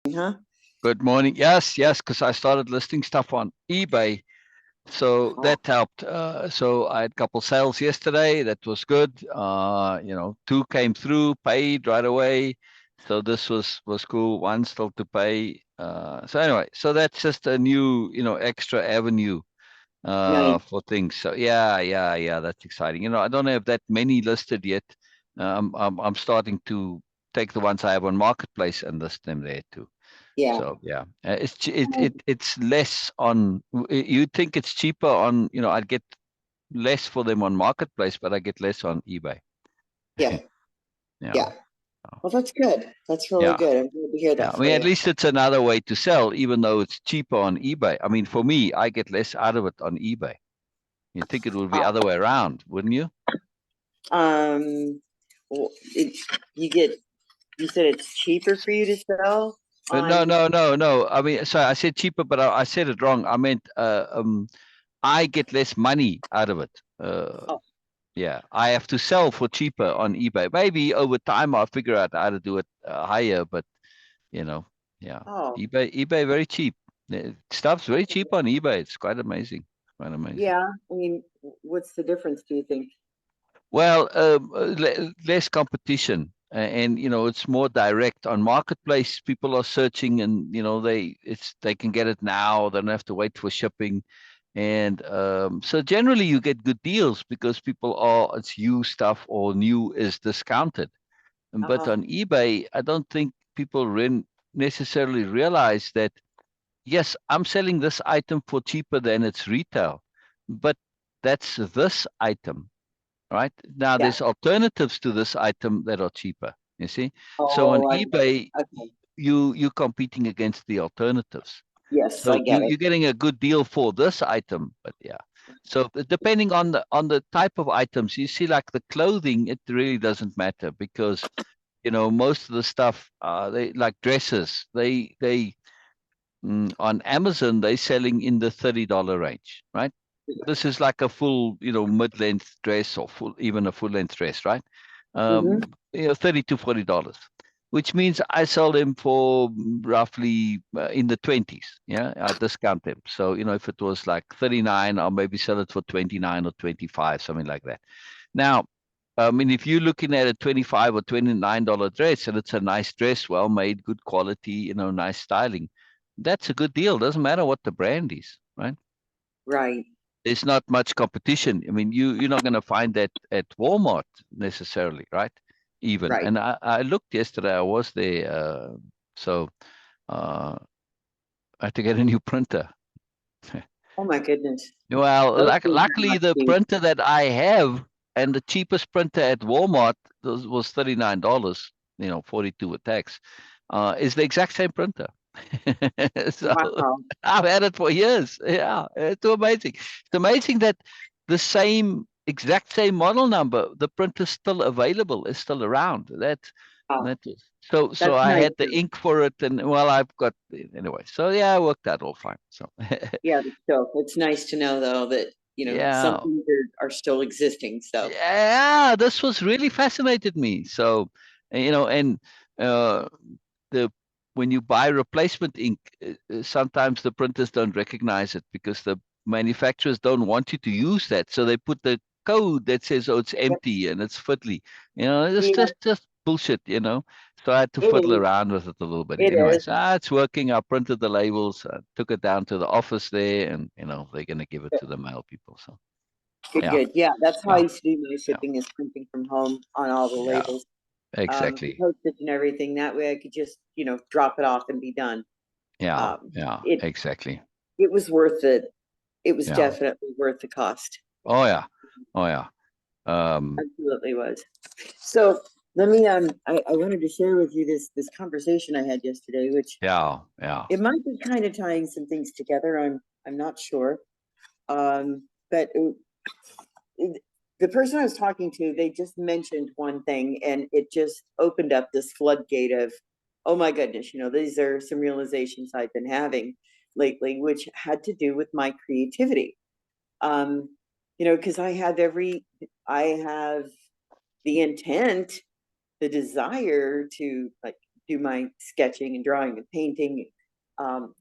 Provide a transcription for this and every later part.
Huh? Good morning. Yes, yes, because I started listing stuff on eBay, so Oh, that helped. So I had a couple sales yesterday. That was good. Two came through, paid right away. So this was cool. One still to pay. So anyway, so that's just a new, extra avenue nice. for things. So yeah, that's exciting. I don't have that many listed yet. I'm starting to take the ones I have on Marketplace and list them there too. Yeah. So yeah, it's less on. You think it's cheaper on? I'd get less for them on Marketplace, but I get less on eBay. Yeah. Yeah, Yeah. Well, that's good. That's really yeah, good. I'm glad to hear yeah. that I for mean, at you. least it's another way to sell, even though it's cheaper on eBay. I mean, for me, I get less out of it on eBay. You think it would be other way around, wouldn't you? Well, you get, you said it's cheaper for you to sell No, on. no, no, no. I mean, sorry, I said cheaper, but I said it wrong. I meant I get less money out of it. Oh, Yeah, I have to sell for cheaper on eBay. Maybe over time I'll figure out how to do it higher, but you know, yeah, oh, eBay very cheap. Stuff's very okay. cheap on eBay. It's quite amazing. Quite amazing. Yeah. I mean, what's the difference, do you think? Well, less competition, and it's more direct on Marketplace. People are searching, and they can get it now. They don't have to wait for shipping. And so generally you get good deals because it's used stuff or new is discounted. But Uh-huh. on eBay, I don't think people necessarily realize that, yes, I'm selling this item for cheaper than its retail, but that's this item, right? Now Yeah. there's alternatives to this item that are cheaper, you see? So on Oh, I get it. eBay, Okay. you're competing against the alternatives. Yes, I So get it. you're getting a good deal for this item, but yeah. So depending on the type of items, you see, like the clothing, it really doesn't matter because most of the stuff, they like dresses, on Amazon they're selling in the $30 range, right? This is like a full, mid-length dress or even a full-length dress, right? Mm-hmm. 30 to $40, which means I sell them for roughly in the 20s. Yeah, I discount them. So, if it was like 39, I'll maybe sell it for 29 or 25, something like that. Now, I mean, if you're looking at a 25 or $29 dress and it's a nice dress, well made, good quality, nice styling, that's a good deal. Doesn't matter what the brand is, right? Right. There's not much competition. I mean, you're not going to find that at Walmart necessarily, right? Even. Right. And I looked yesterday. I was there, so uh, I had to get a new printer. Oh my goodness. Well, Those things are luckily not the cheap. printer that I have and the cheapest printer at Walmart was $39, 42 with tax, is the exact same printer. So Wow. I've had it for years. Yeah, it's amazing. It's amazing that the exact same model number, the printer's still available, is still around. Wow. That is so That's I nice. had the ink for it, and well, I've got anyway. So yeah, it worked out all fine. So Yeah, so it's nice to know though that, some yeah, things are still existing. So yeah, this was really fascinated me. So, and uh, the when you buy replacement ink, sometimes the printers don't recognize it because the manufacturers don't want you to use that. So they put the code that says, "Oh, it's yep, empty and it's fiddly." It's yeah, just bullshit. So I had to it fiddle is. around with it a little bit. It is. Anyways, it's working. I printed the labels, took it down to the office there, and they're gonna give it to the mail people. So Good, yeah, good. Yeah, that's how I yeah, used to do my yeah, shipping is printing from home on all the yeah. labels, the Exactly. postage and everything. That way I could just, drop it off and be done. Yeah, Um, yeah, it exactly. it was worth it. It was Yeah. definitely worth the cost. Oh yeah. Oh yeah. Um, Absolutely was. So let me I wanted to share with you this conversation I had yesterday, which yeah, yeah. it might be kind of tying some things together. I'm not sure. But the person I was talking to, they just mentioned one thing, and it just opened up this floodgate of, oh my goodness, these are some realizations I've been having lately, which had to do with my creativity. Um, because I have the intent, the desire to like do my sketching and drawing and painting,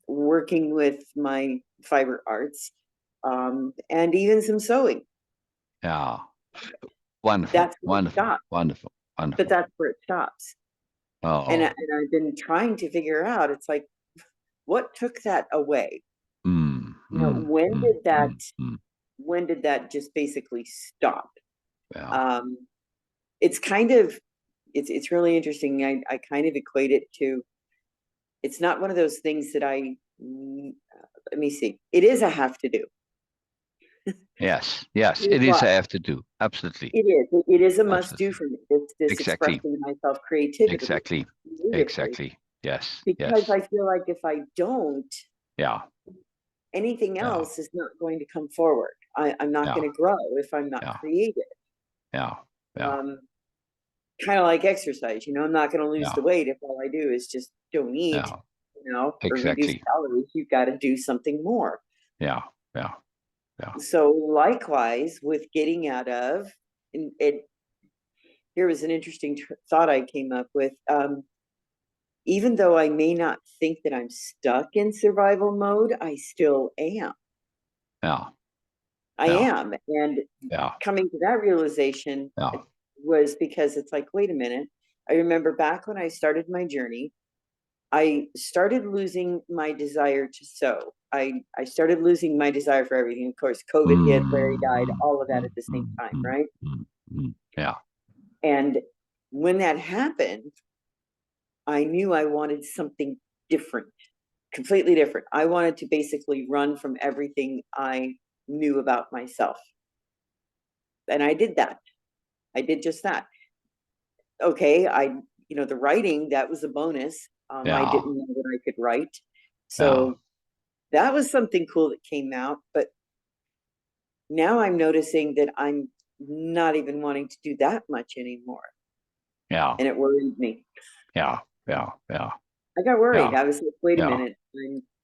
working with my fiber arts, and even some sewing. Yeah. Wonderful, That's where it wonderful, stops. wonderful, But wonderful. that's where it stops. And Oh, I've been trying to figure out, it's like, what took that away? mm, You know, mm, mm, mm, mm. when did that just basically stop? Yeah, Um, it's kind of, it's really interesting. I kind of equate it to, it's not one of those things that let me see. It is a have to do. yes, yes. Here's It is why. I have to do. Absolutely, It is. It is a must do absolutely. for me. It's this Exactly, expressing myself creatively, exactly, creatively, exactly. Yes, because yes. I feel like if I don't, Yeah, anything yeah, else is not going to come forward. I'm not yeah, going to grow if I'm not yeah, creative. yeah, yeah, Um, Kind of like exercise, you know, I'm not going to lose yeah, the weight if all I do is just don't eat, yeah. you know, or reduce Exactly. calories. You've got to do something more. Yeah, yeah, yeah. So likewise with getting out of, and here was an interesting thought I came up with. Even though I may not think that I'm stuck in survival mode, I still am. Yeah, I yeah, am. And yeah, coming to that realization yeah. was because it's like, wait a minute. I remember back when I started my journey, I started losing my desire to sew. I started losing my desire for everything. Of course, COVID hit, Larry Mm, died, mm, all of that mm, at the same mm, time, mm, right? mm, yeah, And when that happened, I knew I wanted something different, completely different. I wanted to basically run from everything I knew about myself. And I did that. I did just that. Okay, the writing, that was a bonus. I yeah, didn't know that I could write. yeah, So that was something cool that came out. But now I'm noticing that I'm not even wanting to do that much anymore. yeah, And it worried me. yeah, yeah, yeah, I got worried. yeah, I was like, wait a yeah, minute,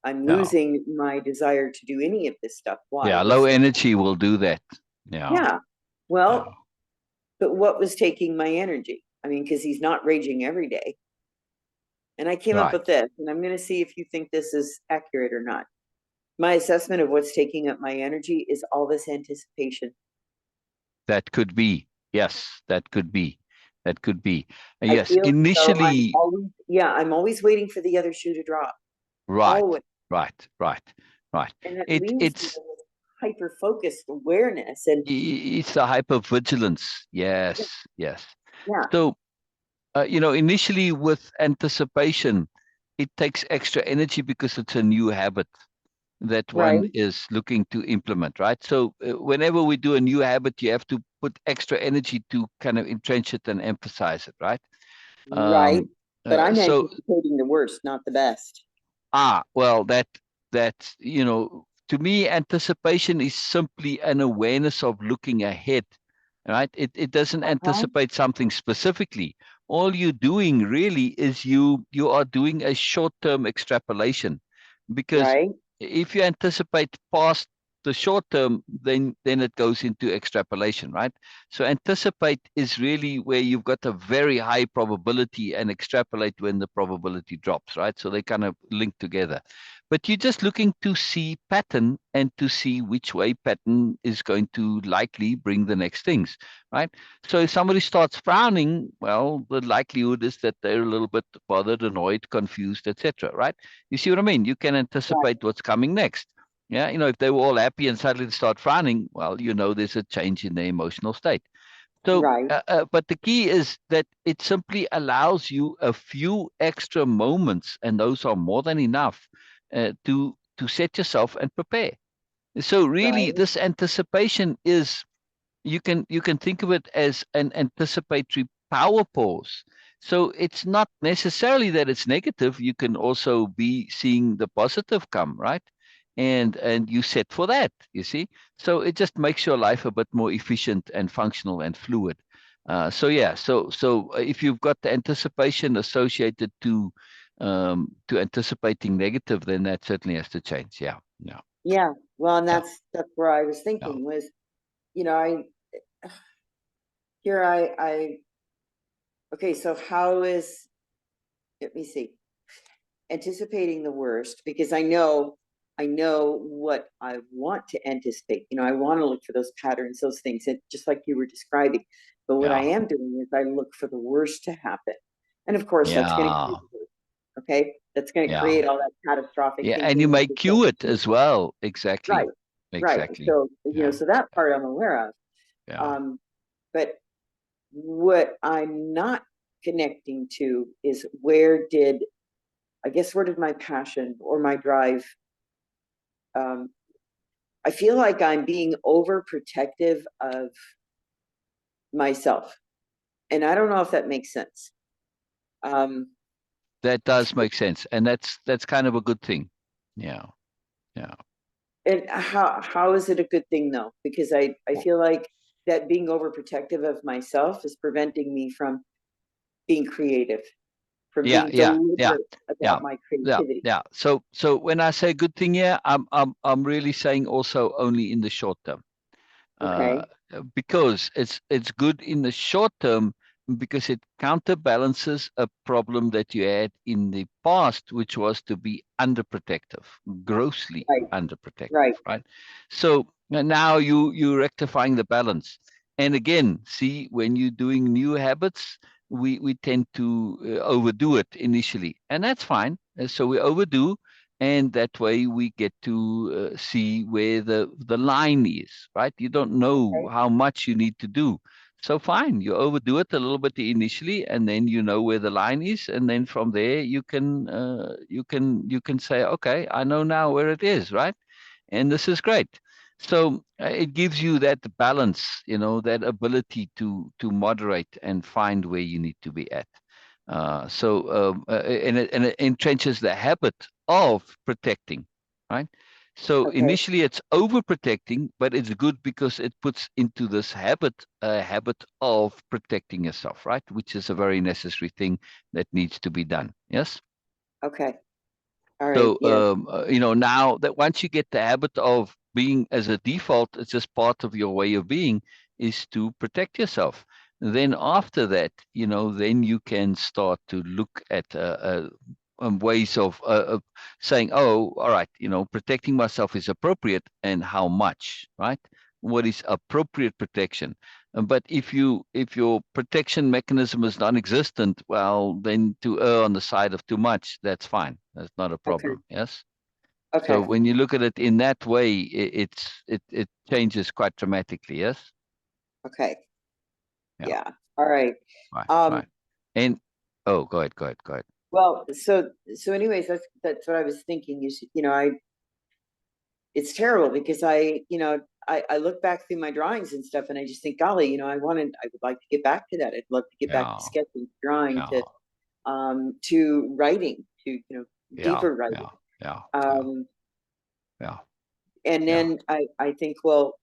I'm yeah, losing my desire to do any of this stuff. Why? yeah. Low What's energy will do that. Yeah, Yeah. yeah. Well, but what was taking my energy? I mean, because he's not raging every day. And I came up Right. with this, and I'm going to see if you think this is accurate or not. My assessment of what's taking up my energy is all this anticipation. That could be. Yes, that could be. That could be. I Yes, feel as though initially, I'm always waiting for the other shoe to drop. right, Always. right, right, right. And that It leaves me it's with hyper focused awareness. And it's the hypervigilance. yeah, Yes, yes. yeah, So initially with anticipation, it takes extra energy because it's a new habit that right, one is looking to implement, right? So whenever we do a new habit, you have to put extra energy to kind of entrench it and emphasize it, right? right. Um, But I'm so anticipating the worst, not the best. well, that to me, anticipation is simply an awareness of looking ahead, right? It doesn't Uh-huh. anticipate something specifically. All you're doing really is you are doing a short-term extrapolation, because Right, if you anticipate past the short term, then it goes into extrapolation, right? So anticipate is really where you've got a very high probability and extrapolate when the probability drops, right? So they kind of link together. But you're just looking to see pattern and to see which way pattern is going to likely bring the next things, right? So if somebody starts frowning, well, the likelihood is that they're a little bit bothered, annoyed, confused, etc., right? You see what I mean? You can right, anticipate what's coming next. Yeah, if they were all happy and suddenly start frowning, well, there's a change in their emotional state. So, right. but the key is that it simply allows you a few extra moments, and those are more than enough to set yourself and prepare. So, really, Right, this anticipation is, you can think of it as an anticipatory power pause. So it's not necessarily that it's negative. You can also be seeing the positive come, right? And you set for that, you see. So it just makes your life a bit more efficient and functional and fluid. So yeah, so if you've got the anticipation associated to anticipating negative, then that certainly has to change. Yeah, yeah, yeah. Well, and yeah, that's where I was yeah, thinking was, you know, I here I okay, so how is let me see, anticipating the worst, because I know what I want to anticipate. I want to look for those patterns, those things that just like you were describing. But what I Yeah. am doing is I look for the worst to happen. And of course, that's going to Yeah. create, okay? That's going to Yeah. create all that catastrophic Yeah. And you thinking that may we cue don't it do. as well. Right, Exactly. right. Exactly. So, Yeah. so that part I'm aware of. Yeah. But what I'm not connecting to is where did my passion or my drive, um, I feel like I'm being overprotective of myself. And I don't know if that makes sense. Um, That does make sense. And that's kind of a good thing. Yeah. Yeah. and how is it a good thing though? Because I Well, feel like that being overprotective of myself is preventing me from being creative, from yeah. being Yeah. Yeah. deliberate Yeah. about my Yeah. creativity. Yeah. So when I say good thing here, I'm really saying also only in the short term. uh, Okay. because it's good in the short term because it counterbalances a problem that you had in the past, which was to be underprotective, grossly Right. underprotective, Right. right? So now you're rectifying the balance. And again, see, when you're doing new habits, we tend to overdo it initially, and that's fine. So we overdo, and that way we get to see where the line is, right? You don't know Okay. how much you need to do, so fine, you overdo it a little bit initially, and then you know where the line is, and then from there you can say, okay, I know now where it is, right? And this is great. So it gives you that balance, that ability to moderate and find where you need to be at. And it entrenches the habit of protecting, right? So Okay. initially it's overprotecting, but it's good because it puts into this habit of protecting yourself, right? Which is a very necessary thing that needs to be done. Yes. Okay. All right. So, Yes. now that once you get the habit of being as a default, it's just part of your way of being, is to protect yourself. Then after that, then you can start to look at ways of saying, oh, all right, protecting myself is appropriate, and how much, right? What is appropriate protection? But if your protection mechanism is non-existent, well, then to err on the side of too much, that's fine. That's not a Okay. problem. Yes. So Okay. when you look at it in that way, it changes quite dramatically. Yes. Okay. Yeah. Yeah. All right. Right. Um, Right. And oh, go ahead. Go ahead. Go ahead. well, so anyways, that's what I was thinking. It's terrible because I look back through my drawings and stuff, and I just think, golly, I would like to get back to that. I'd love to get back to Yeah. sketching, drawing, Yeah. to writing, to Yeah. deeper writing. Yeah. Yeah. Yeah. Um, Yeah. and Yeah. then I think, well,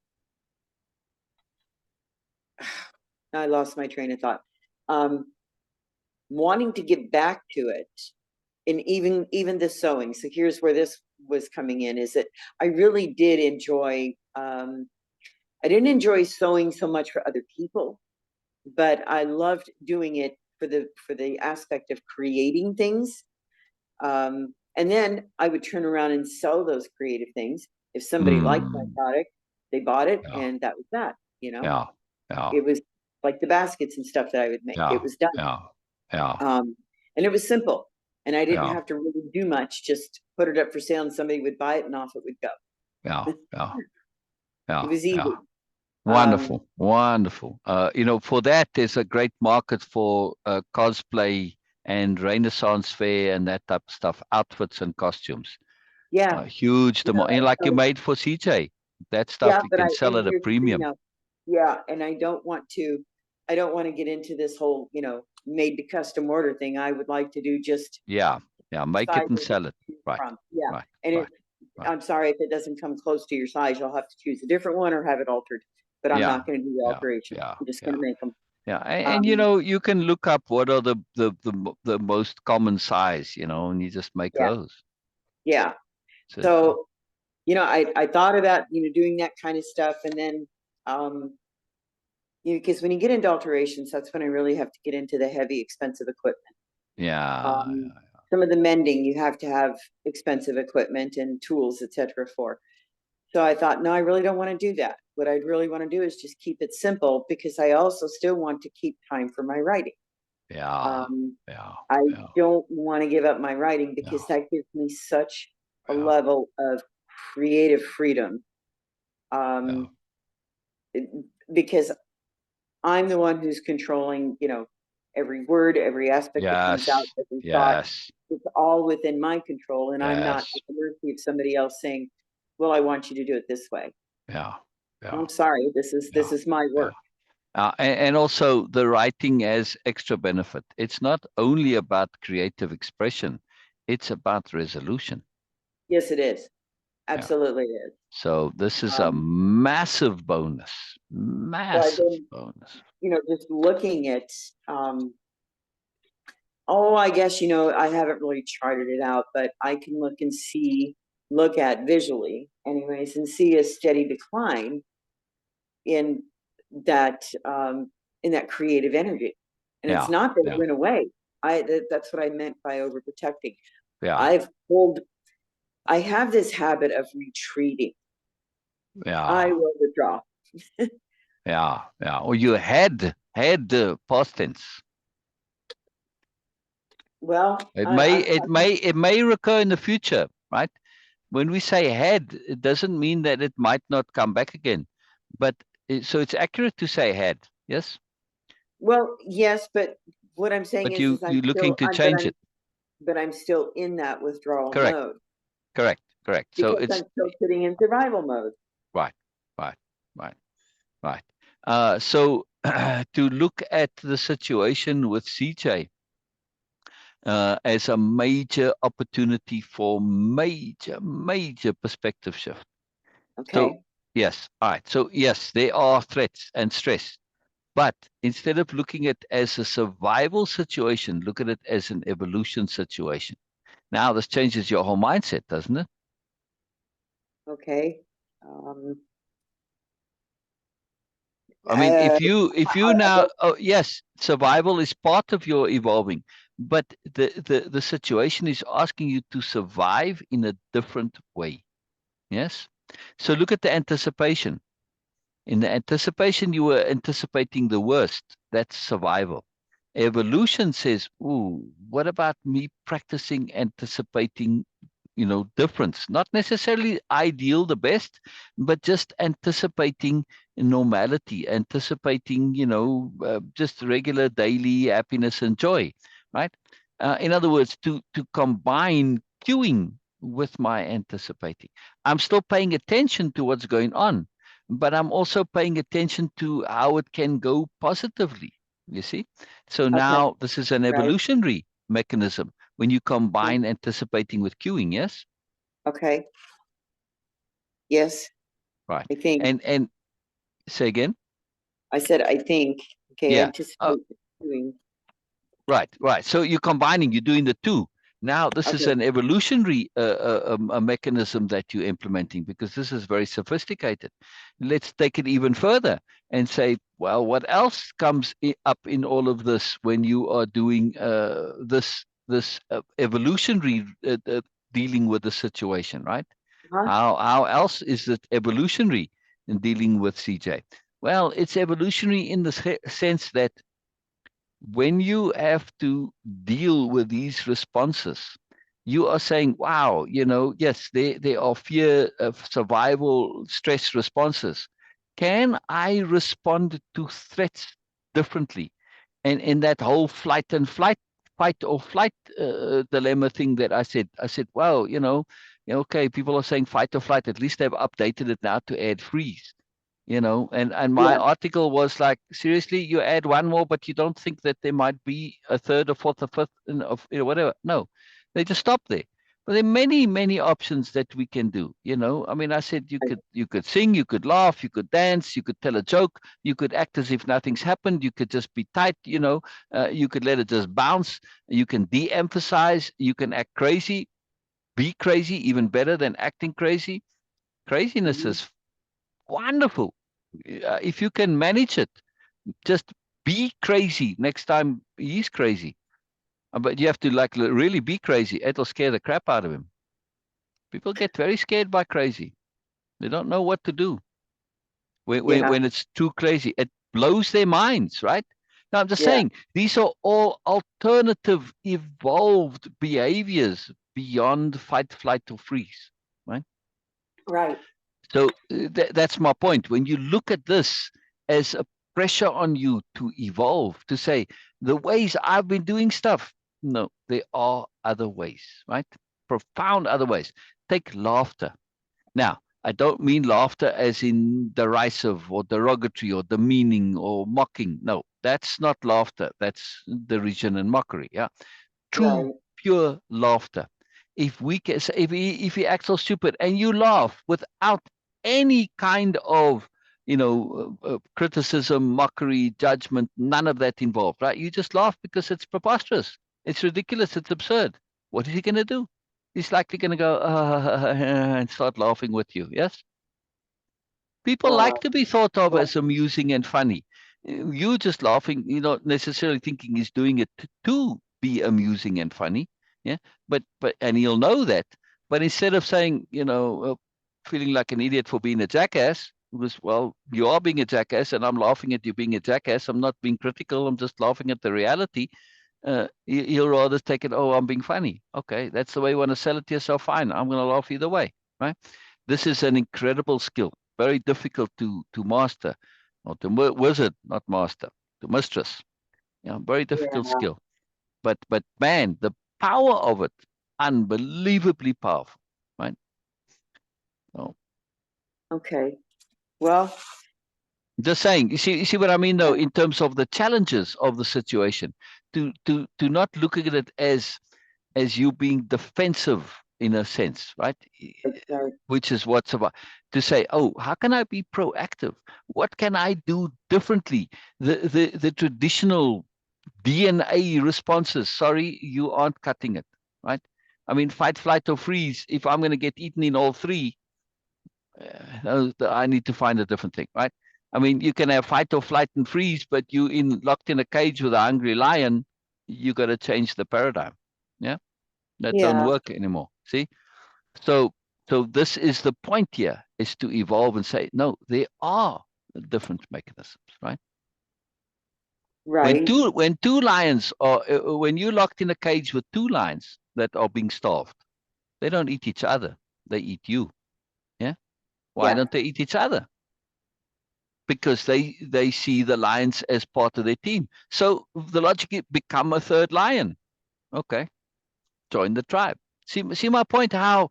I lost my train of thought. Um, Wanting to get back to it, and even the sewing. So here's where this was coming in: is that I really did enjoy. I didn't enjoy sewing so much for other people, but I loved doing it for the aspect of creating things. And then I would turn around and sell those creative things. If somebody liked my Mm, product, they bought it, yeah. and that was that. You know, Yeah. Yeah. it was like the baskets and stuff that I would make. It Yeah. was done, Yeah. Yeah. and it was simple, and I didn't Yeah. have to really do much. Just put it up for sale, and somebody would buy it, and off it would Yeah. go. Yeah. It Yeah. was Yeah. easy. Um, Wonderful, wonderful. For that, there's a great market for cosplay and Renaissance fair and that type of stuff, outfits and costumes. yeah, Huge demand. And like you so made for CJ, that yeah, stuff you but can sell at a here's the thing premium. now. Yeah, and I don't want to get into this whole, made to custom order thing. I would like to do just Yeah, yeah. Make it sizes and to sell it. choose Right, from. Yeah. right, And right, right. I'm sorry if it doesn't come close to your size, you'll have to choose a different one or have it altered. But I'm Yeah, not going to do the yeah, alteration. yeah, I'm just going yeah, to make them. yeah. And Um, you can look up what are the most common size, and you just make yeah, those. yeah. So, So, I thought about, doing that kind of stuff. And then, um, because when you get into alterations, that's when I really have to get into the heavy, expensive equipment. Yeah. Um, some of the mending you have to have expensive equipment and tools, etc. for. So I thought, no, I really don't want to do that. What I'd really want to do is just keep it simple because I also still want to keep time for my writing. Yeah. Um, Yeah. I Yeah. don't want to give up my writing Yeah. because that gives me such a Yeah. level of creative freedom. Yeah. Um, it- because I'm the one who's controlling, every word, every aspect that comes out, Yes. every thought. Yes. It's all within my control, and I'm not Yes. at the mercy of somebody else saying, "Well, I want you to do it this way." Yeah. Yeah. I'm sorry, this Yeah. is my Yeah. work. And also the writing has extra benefit. It's not only about creative expression, it's about resolution. Yes, it is. Yeah. Absolutely it is. So this is a Um, massive bonus. so I've Massive been, bonus. just looking at, I guess, I haven't really charted it out, but I can look at visually anyways, and see a steady decline in that, creative energy. And it's Yeah. not that it Yeah. went away. That's what I meant by overprotecting. Yeah. I've pulled, I have this habit of retreating. I Yeah. will withdraw. Yeah. Yeah. Or you had the past tense. Well, It may recur in the future, right? When we say had, it doesn't mean that it might not come back again. But so it's accurate to say had, yes? well, yes, but what I'm saying But you is I'm you're looking still, to change it. but I'm still in that withdrawal Correct, mode correct, correct. So because it's I'm still sitting in survival mode. right, right, right, right. So to look at the situation with CJ as a major opportunity for major perspective shift. So Okay. yes, all right. So yes, there are threats and stress. But instead of looking at it as a survival situation, look at it as an evolution situation. Now this changes your whole mindset, doesn't it? Okay. Um, I mean, uh, if you I now, guess, oh yes, survival is part of your evolving, but the situation is asking you to survive in a different way. Yes. So look at the anticipation. In the anticipation, you were anticipating the worst. That's survival. Evolution says, ooh, what about me practicing anticipating, difference? Not necessarily ideal, the best, but just anticipating normality, anticipating, just regular daily happiness and joy, right? In other words, to combine queuing with my anticipating. I'm still paying attention to what's going on, but I'm also paying attention to how it can go positively. You see? So okay. now this is an Right. evolutionary mechanism when you Okay. combine anticipating with queuing, yes? Okay. Yes, Right. I think. And say again? I said, I think. Okay. Yeah. Anticipate doing. Right, right. So you're combining, you're doing the two. Now, this is Okay. an evolutionary a mechanism that you're implementing because this is very sophisticated. Let's take it even further and say, well, what else comes up in all of this when you are doing this evolutionary dealing with the situation, right? Huh? How else is it evolutionary in dealing with CJ? Well, it's evolutionary in the sense that when you have to deal with these responses, you are saying, wow, yes, there are fear of survival stress responses. Can I respond to threats differently? And in that whole fight or flight dilemma thing that I said, wow, okay, people are saying fight or flight. At least they've updated it now to add freeze. And my Yeah. article was like, seriously, you add one more, but you don't think that there might be a third or fourth or fifth of whatever. No, they just stop there. But there are many options that we can do. I mean, I said you could sing, you could laugh, you could dance, you could tell a joke, you could act as if nothing's happened, you could just be tight, you could let it just bounce, you can de-emphasize, you can act crazy, be crazy, even better than acting crazy. Craziness Mhm. is wonderful. If you can manage it, just be crazy next time he's crazy. But you have to like really be crazy. It'll scare the crap out of him. People get very scared by crazy. They don't know what to do Yeah, when it's too crazy. It blows their minds, right? Now, I'm just yeah, saying, these are all alternative, evolved behaviors beyond fight, flight, or freeze, right? right. So that's my point. When you look at this as a pressure on you to evolve, to say, the ways I've been doing stuff, no, there are other ways, right? Profound other ways. Take laughter. Now, I don't mean laughter as in derisive or derogatory or demeaning or mocking. No, that's not laughter. That's derision and mockery. Yeah, true, Right. pure laughter. If we can, if he acts so stupid and you laugh without any kind of, criticism, mockery, judgment, none of that involved, right? You just laugh because it's preposterous, it's ridiculous, it's absurd. What is he going to do? He's likely going to go and start laughing with you. Yes. People like Wow. to be thought of Well, as amusing and funny. You just laughing, you're not necessarily thinking he's doing it to be amusing and funny. Yeah. But, and he'll know that. But instead of saying, feeling like an idiot for being a jackass, because, well, you are being a jackass and I'm laughing at you being a jackass. I'm not being critical. I'm just laughing at the reality. He'll rather take it, oh, I'm being funny. Okay. That's the way you want to sell it to yourself. Fine. I'm going to laugh either way. Right. This is an incredible skill, very difficult to master, or to wizard, not master, to mistress. Very difficult yeah, skill. But man, the power of it, unbelievably powerful, right? So, okay. Well, just saying, you see what I mean, though, yeah, in terms of the challenges of the situation, to not look at it as you being defensive in a sense, right? that's right. Which is what's about, to say, oh, how can I be proactive? What can I do differently? The traditional DNA responses, sorry, you aren't cutting it, right? I mean, fight, flight, or freeze. If I'm going to get eaten in all three, I need to find a different thing, right? I mean, you can have fight or flight and freeze, but you locked in a cage with a hungry lion, you got to change the paradigm. Yeah, that don't Yeah, work anymore. See, so so this is the point here, is to evolve and say, no, there are different mechanisms, right? right. When two lions are when you're locked in a cage with two lions that are being starved, they don't eat each other, they eat you. Yeah. Why Yeah, don't they eat each other? Because they see the lions as part of their team. So the logic is, become a third lion. Okay, join the tribe. See my point, how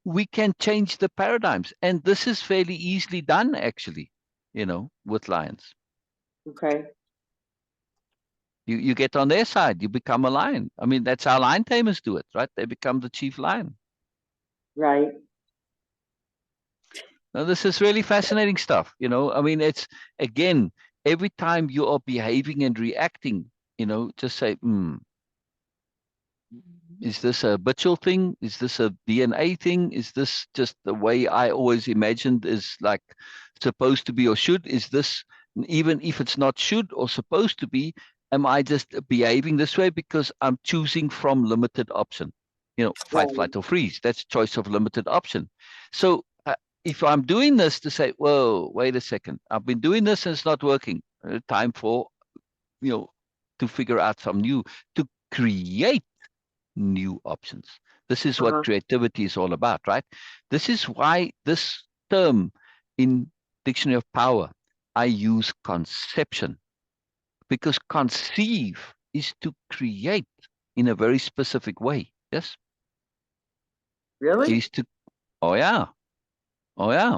we can change the paradigms, and this is fairly easily done, actually, with lions. okay. You get on their side, you become a lion. I mean, that's how lion tamers do it, right? They become the chief lion. Right. Now, this is really fascinating stuff. I mean, it's, again, every time you are behaving and reacting, just say, is this a habitual thing? Is this a DNA thing? Is this just the way I always imagined is like supposed to be or should? Is this, even if it's not should or supposed to be, am I just behaving this way because I'm choosing from limited option? Fight, Right. flight, or freeze. That's choice of limited option. So if I'm doing this to say, whoa, wait a second, I've been doing this and it's not working. Time for, you know, to figure out some new, to create new options. This is what Uh-huh. creativity is all about, right? This is why this term in Dictionary of Power, I use conception, because conceive is to create in a very specific way. Yes, Really? is to, oh yeah, oh yeah,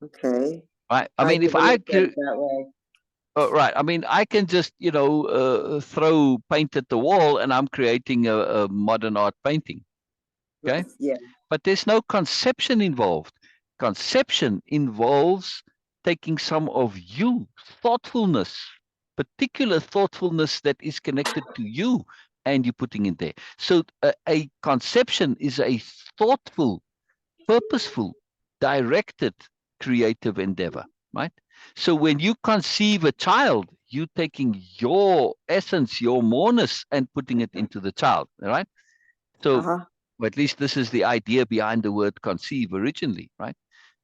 Okay. right. I I mean, if never I looked at could, it that way. right. I mean, I can just, throw paint at the wall and I'm creating a modern art painting. Okay. Yeah, But there's no conception involved. Conception involves taking some of you, thoughtfulness, particular thoughtfulness that is connected to you, and you're putting in there. So a conception is a thoughtful, purposeful, directed creative endeavor, right? So when you conceive a child, you taking your essence, your moreness, and putting it into the child. All right. So, Uh-huh. or at least this is the idea behind the word conceive originally, right?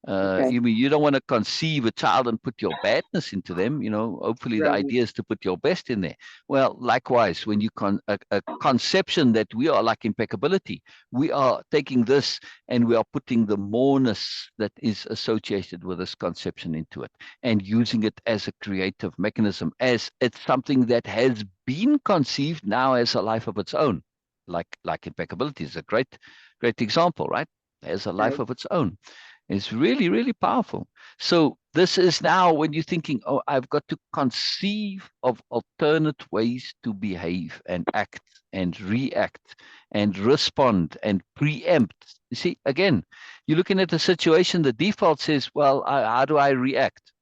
Okay. You mean you don't want to conceive a child and put your badness into them, hopefully the Right. idea is to put your best in there. Well, likewise, when you a conception that we are like impeccability, we are taking this and we are putting the moreness that is associated with this conception into it and using it as a creative mechanism, as it's something that has been conceived now as a life of its own. Like impeccability is a great example, right? As a life Right. of its own. It's really, really powerful. So this is now when you're thinking, oh, I've got to conceive of alternate ways to behave and act and react and respond and preempt. You see, again, you're looking at the situation, the default says, well, how do I react?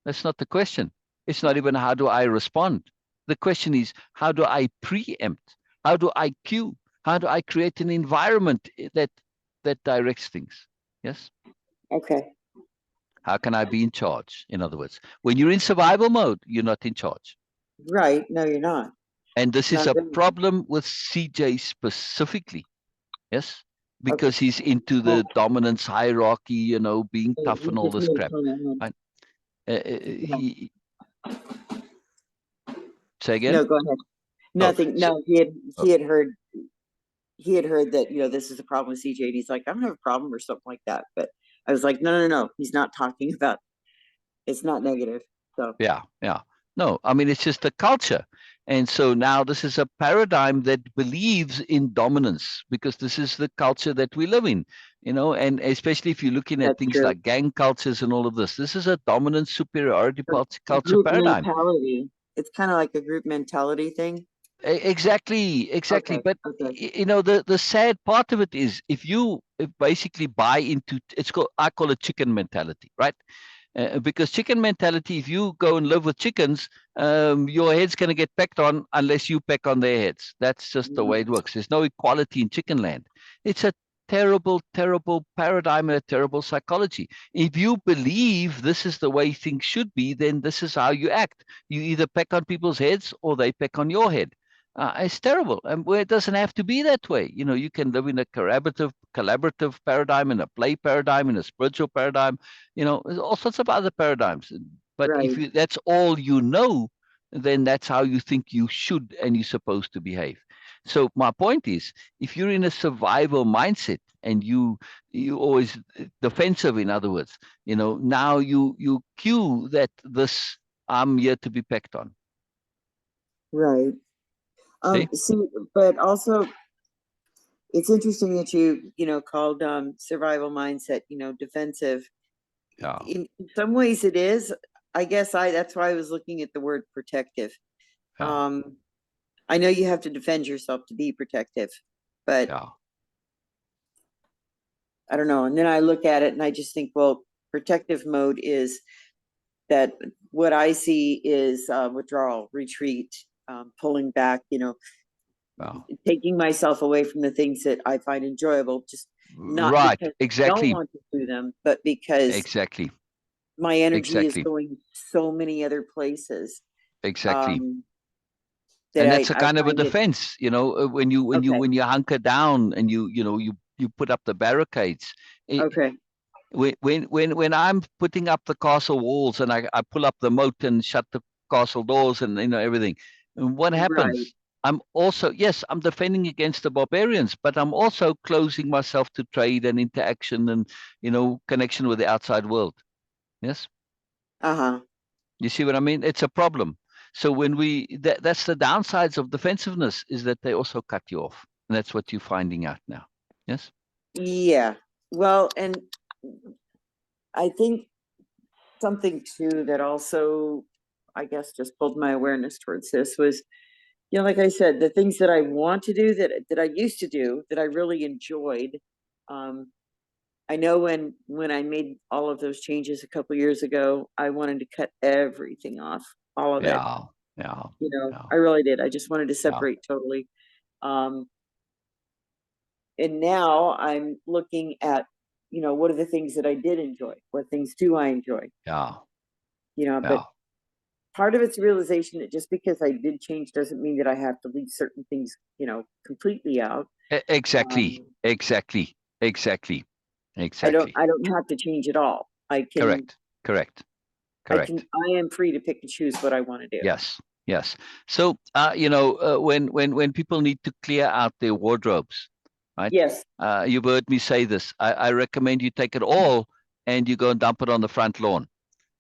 That's not the question. It's not even how do I respond. The question is, how do I preempt? How do I cue? How do I create an environment that directs things? Yes. Okay. How can I be in charge? In other words, when you're in survival mode, you're not in charge. Right. No, you're not. And this is Not a really. problem with CJ specifically. Yes. Okay. Because he's into Well, the dominance hierarchy, being tough and he all just this made a crap. comment. Right? Yeah. He say again? No, go ahead. Oh, Nothing. so, No, oh, he had heard that, this is a problem with CJ. And he's like, I don't have a problem or something like that. But I was like, no, no, no. He's not talking about, it's not negative. So, yeah, yeah. No, I mean, it's just a culture. And so now this is a paradigm that believes in dominance because this is the culture that we live in, and especially if you're looking at that's things true. like gang cultures and all of this, this is a dominant superiority culture Group paradigm. mentality. It's kind of like a group mentality thing. Exactly, exactly. Okay. But Okay. the sad part of it is if basically buy into it's called I call it chicken mentality, right? Because chicken mentality, if you go and live with chickens, your head's going to get pecked on unless you peck on their heads. That's just the way Mm, it works. There's no equality in chicken land. It's a terrible, terrible paradigm and a terrible psychology. If you believe this is the way things should be, then this is how you act. You either peck on people's heads or they peck on your head. It's terrible, and where it doesn't have to be that way. You can live in a collaborative paradigm, in a play paradigm, in a spiritual paradigm. There's all sorts of other paradigms. But if right. that's all you know, then that's how you think you should and you're supposed to behave. So my point is, if you're in a survival mindset and you always defensive, in other words, now you cue that this I'm here to be pecked on. Right. See? See, but also it's interesting that called survival mindset, defensive. Yeah, In some ways it is. I guess that's why I was looking at the word protective. yeah, Um, I know you have to defend yourself to be protective, but yeah, I don't know. And then I look at it and I just think, well, protective mode is that what I see is withdrawal, retreat, pulling back, yeah. taking myself away from the things that I find enjoyable, just not Right. because I don't Exactly. want to do them, but because Exactly. my energy is Exactly. going so many other places, Exactly. um, that And that's a I kind of a find it defense, okay. when you hunker down and you put up the barricades. It, Okay. when I'm putting up the castle walls and I pull up the moat and shut the castle doors and everything, and what Right. happens? I'm also, yes, I'm defending against the barbarians, but I'm also closing myself to trade and interaction and connection with the outside world. Yes. Uh-huh. You see what I mean? It's a problem. So when that's the downsides of defensiveness is that they also cut you off. And that's what you're finding out now. Yes? Yeah. Well, and I think something too that also, I guess, just pulled my awareness towards this was, like I said, the things that I want to do that I used to do that I really enjoyed. Um, I know when I made all of those changes a couple years ago, I wanted to cut everything off, all of it. Yeah. Yeah. Yeah. I really did. I just wanted to Yeah. separate totally. Um, and now I'm looking at, what are the things that I did enjoy? What things do I enjoy? Yeah. But Yeah. part of it's realization that just because I did change doesn't mean that I have to leave certain things, completely out. Exactly, Um, exactly, exactly, I don't, exactly. I don't have to change it all. Correct, correct, correct. I am free to pick and choose what I want to do. Yes, yes. So, when people need to clear out their wardrobes, right? Yes, You've heard me say this. I recommend you take it all and you go and dump it on the front lawn,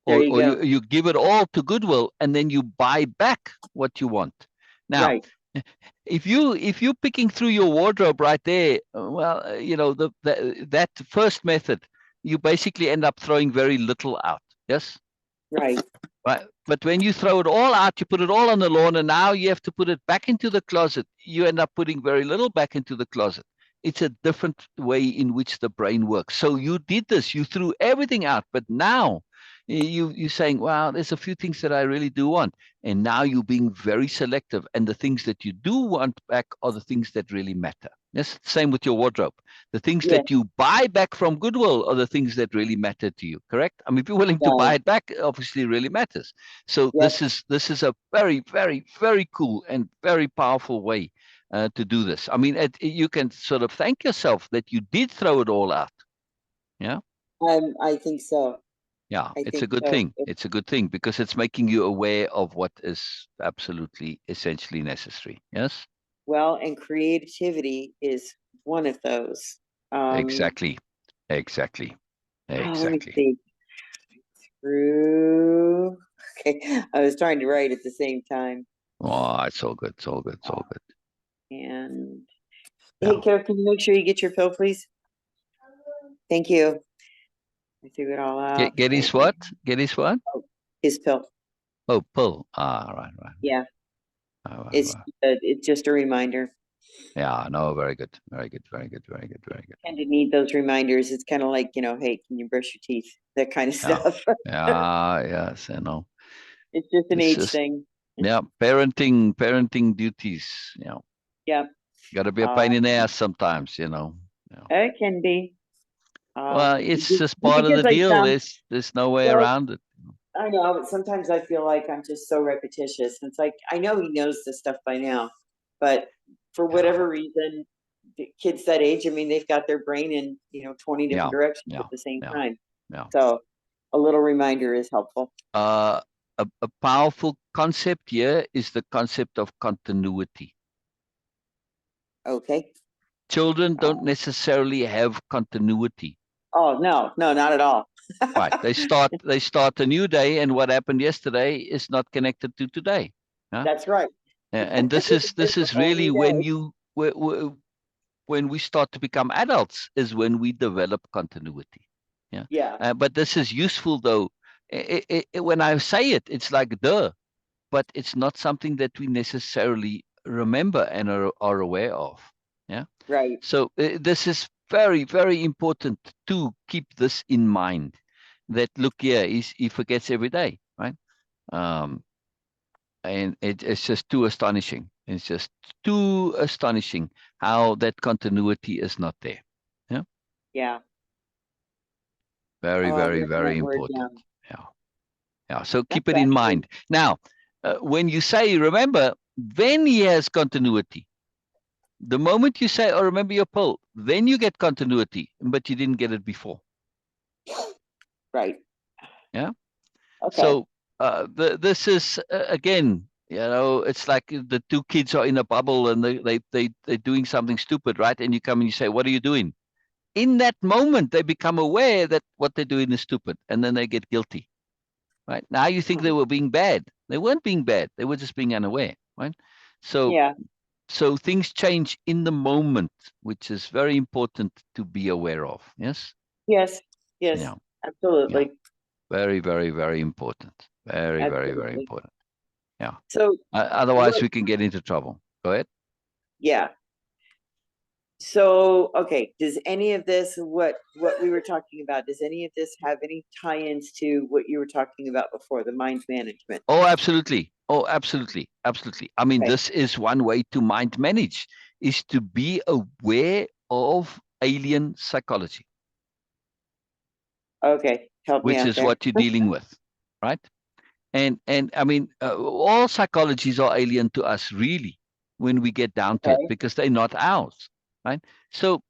there you or go. you give it all to Goodwill and then you buy back what you want. Now, Right, if you're picking through your wardrobe right there, well, that first method, you basically end up throwing very little out. Yes. right. Right. But when you throw it all out, you put it all on the lawn, and now you have to put it back into the closet. You end up putting very little back into the closet. It's a different way in which the brain works. So you did this, you threw everything out, but now you're saying, "Wow, there's a few things that I really do want," and now you're being very selective, and the things that you do want back are the things that really matter. Yes, same with your wardrobe. The things Yes, that you buy back from Goodwill are the things that really matter to you, correct? I mean, if you're willing to buy right. it back, it obviously really matters. So Yep. this is a very, very, very cool and very powerful way to do this. I mean, you can sort of thank yourself that you did throw it all out. Yeah, I think so. yeah, I it's think a good so. thing. It's a good thing because it's making you aware of what is absolutely essentially necessary. Yes, Well, and creativity is one of those. Um, exactly, exactly, let me exactly. see. Through. Okay, I was trying to write at the same time. Oh, it's all good. It's all good. It's all good. And hey, Yeah. Carol, can you make sure you get your pill, please? Thank you. I threw it all out. Get his what? Get his what? Oh, his pill. Oh, pull. Ah, right, right. Yeah, Right, right, it's right. it's just a reminder. Yeah, no, very good. Very good. Very good. Very good. Very good. Tend to need those reminders. It's kind of like, hey, can you brush your teeth? That kind of Yeah. stuff. Yeah, yes, I know. It's just an It's age just, thing. yeah, parenting duties, Yeah. gotta be a pain in the Um, ass sometimes, Yeah. it can be. Well, it's just Just part of because the deal. There's no way well, around it. I know, but sometimes I feel like I'm just so repetitious. It's like I know he knows this stuff by now, but for Yeah, whatever reason, the kids that age, I mean, they've got their brain in 20 different yeah, directions at yeah, the same yeah, time. yeah. So a little reminder is helpful. Uh, a powerful concept here is the concept of continuity. Okay. Children don't necessarily have continuity. Oh no, no, not at all. Right. They start a new day, and what happened yesterday is not connected to today. Huh? That's right. And this is It's this a is whole really new when day. you when we start to become adults is when we develop continuity. Yeah. Yeah, But this is useful though. When I say it, it's like duh, but it's not something that we necessarily remember and are aware of. Yeah. right. So this is very, very important to keep this in mind. That look here, he forgets every day, right? Um, and it's just too astonishing. It's just too astonishing how that continuity is not there. Yeah, Yeah. very, Oh, I've very, written that very word important. down. Yeah, yeah. So That's keep it in actually mind. Now, when you say remember, then he has continuity. The moment you say, "Oh, remember your pill," then you get continuity, but you didn't get it before. right. Yeah. Okay. So this is again, it's like the two kids are in a bubble and they're doing something stupid, right? And you come and you say, "What are you doing?" In that moment, they become aware that what they're doing is stupid, and then they get guilty, right? Now you think they were being bad. They weren't being bad. They were just being unaware, right? So Yeah. so things change in the moment, which is very important to be aware of. Yes. Yes. Yes. Yeah. Yeah. Absolutely. Very, very, very important. Very, very, very Absolutely. important. Yeah. So Otherwise, what? we can get into trouble. Go ahead. Yeah. So, okay, does any of this, what we were talking about, does any of this have any tie-ins to what you were talking about before, the mind management? Oh, absolutely. Oh, absolutely. Absolutely. I mean, Okay. this is one way to mind manage, is to be aware of alien psychology, Okay, help me which out is there. what you're dealing with, right? And I mean, all psychologies are alien to us, really, when we get down to it, Okay. because they're not ours, right? So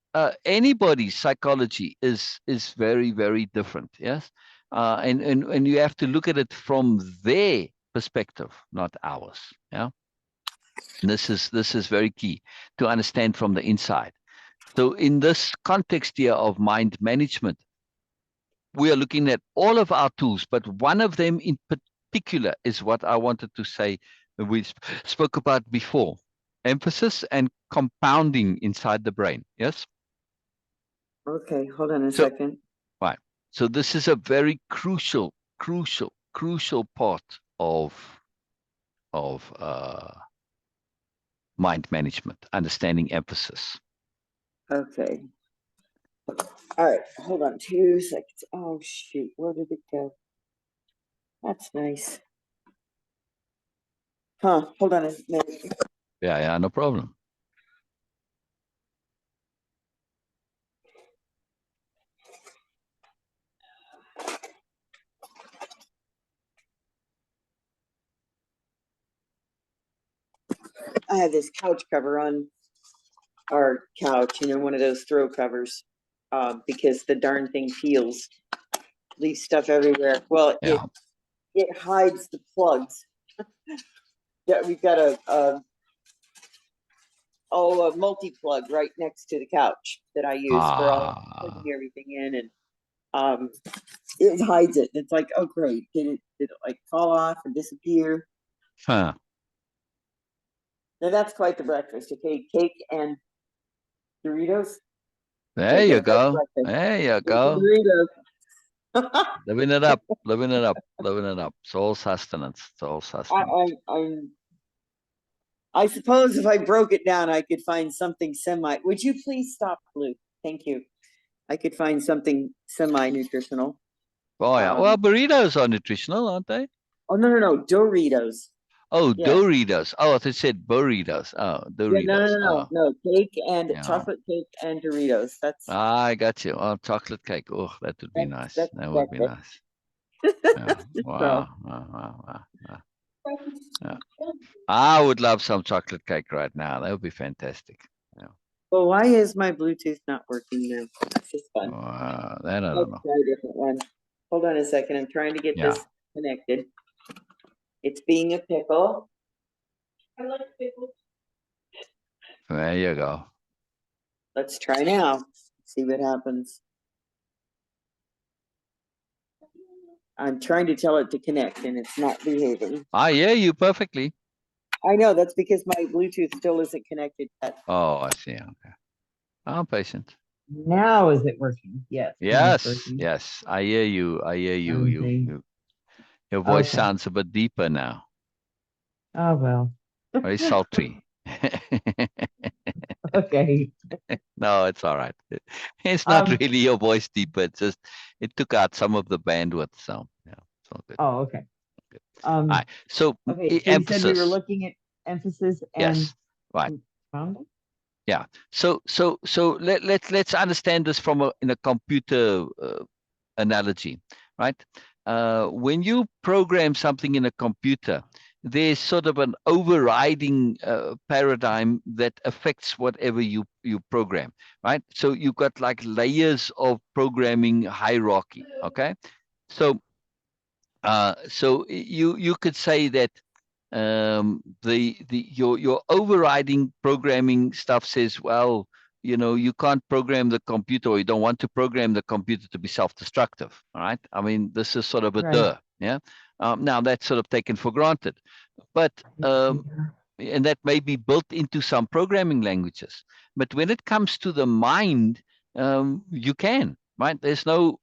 anybody's psychology is very, very different, yes. And you have to look at it from their perspective, not ours. Yeah, and this is very key to understand from the inside. So in this context here of mind management, we are looking at all of our tools, but one of them in particular is what I wanted to say that we spoke about before: emphasis and compounding inside the brain. Yes. Okay, hold on a So, second. right. So this is a very crucial part of mind management, understanding emphasis. Okay. All right, hold on 2 seconds. Oh shoot, where did it go? That's nice. Huh, hold on a minute. Yeah, no problem. I have this couch cover on our couch, one of those throw covers, because the darn thing peels, leaves stuff everywhere. Well, Yeah. it hides the plugs. Yeah, we've got a multi-plug right next to the couch that I use for all plugging Ah. everything in, and it hides it. It's like, oh great, did it like fall off and disappear? Huh. Now that's quite the breakfast. Okay, cake and Doritos. There Take you it for go. breakfast. There you Cake and go. Doritos. Living it up, living it up, living it up. It's all sustenance. It's all I, sustenance. I, I'm. I suppose if I broke it down, I could find something semi. Would you please stop, Blue? Thank you. I could find something semi-nutritional. Oh yeah. Well, burritos are nutritional, aren't they? Oh no, Doritos. Oh, Yes. Doritos. Oh, I thought you said burritos. Oh, Yeah, no, no, Doritos. no, Oh, no, no. Cake and yeah. chocolate cake and Doritos. I got you. Oh, chocolate cake. Oh, that would be nice. That's That would be breakfast. nice. Yeah. So Wow. Wow. Wow. Wow. Wow. Yeah. I would love some chocolate cake right now. That would be fantastic. Yeah. well, why is my Bluetooth not working now? It's just fun. That I don't Let's know. try a different one. Hold on a second. I'm trying to get Yeah. this connected. It's being a pickle. I like pickles. There you go. Let's try now. See what happens. I'm trying to tell it to connect and it's not behaving. I hear you perfectly. I know that's because my Bluetooth still isn't connected yet. Oh, I see. Okay. I'm patient. Now is it working? Yes. Now it's Yes, working. yes. I hear you. I hear you. Okay. Your voice Okay. sounds a bit deeper now. Oh well. Very sultry. Okay. No, it's all right. It's not Um. really your voice deeper. It's just it took out some of the bandwidth. So yeah, it's all good. Oh, okay. Good. All right. So Okay. So you said we were emphasis. looking at emphasis and Yes. Right. compounding? Yeah. So let's understand this from in a computer analogy, right? When you program something in a computer, there's sort of an overriding paradigm that affects whatever you program, right? So you've got like layers of programming hierarchy. Okay, so you could say that your overriding programming stuff says, well, you can't program the computer, or you don't want to program the computer to be self-destructive. All right, I mean, this is sort of a Right. duh. Yeah. Now that's sort of taken for granted, but and that may be built into some programming languages. But when it comes to the mind, you can, right? There's no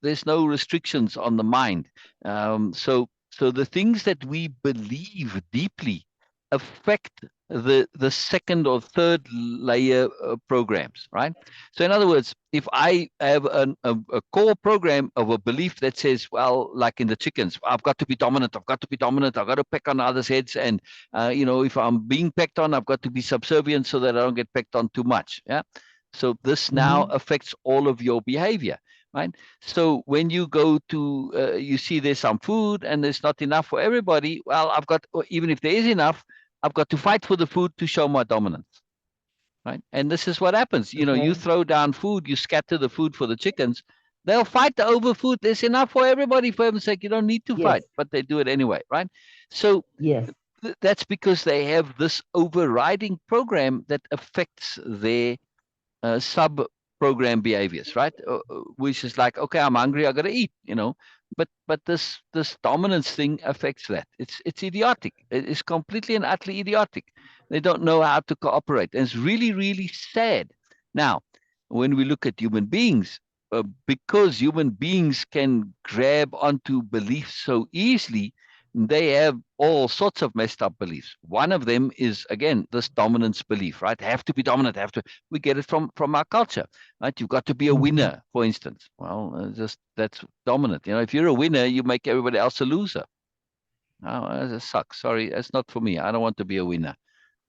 restrictions on the mind. So the things that we believe deeply affect the second or third layer programs, right? So in other words, if I have a core program of a belief that says, well, like in the chickens, I've got to be dominant, I've got to peck on others' heads, and if I'm being pecked on, I've got to be subservient so that I don't get pecked on too much. Yeah. So this now affects all of your behavior. right? So when you go to, you see there's some food and there's not enough for everybody. Well, I've got, or even if there is enough, I've got to fight for the food to show my dominance, right? And this is what happens. You know, you Okay. throw down food, you scatter the food for the chickens. They'll fight over food. There's enough for everybody, for heaven's sake. You don't need to Yes. fight, but they do it anyway, right? So Yes. that's because they have this overriding program that affects their sub program behaviors, right? Which is like, okay, I'm hungry, I gotta eat, you know. But this dominance thing affects that. It's idiotic. It is completely and utterly idiotic. They don't know how to cooperate, and it's really really sad. Now, when we look at human beings, because human beings can grab onto beliefs so easily, they have all sorts of messed up beliefs. One of them is, again, this dominance belief, right? Have to be dominant, have to. We get it from our culture, right? You've got to be a Mhm. winner, for instance. Well, just that's dominant. You know, if you're a winner, you make everybody else a loser. Oh, that sucks. Sorry, that's not for me. I don't want to be a winner.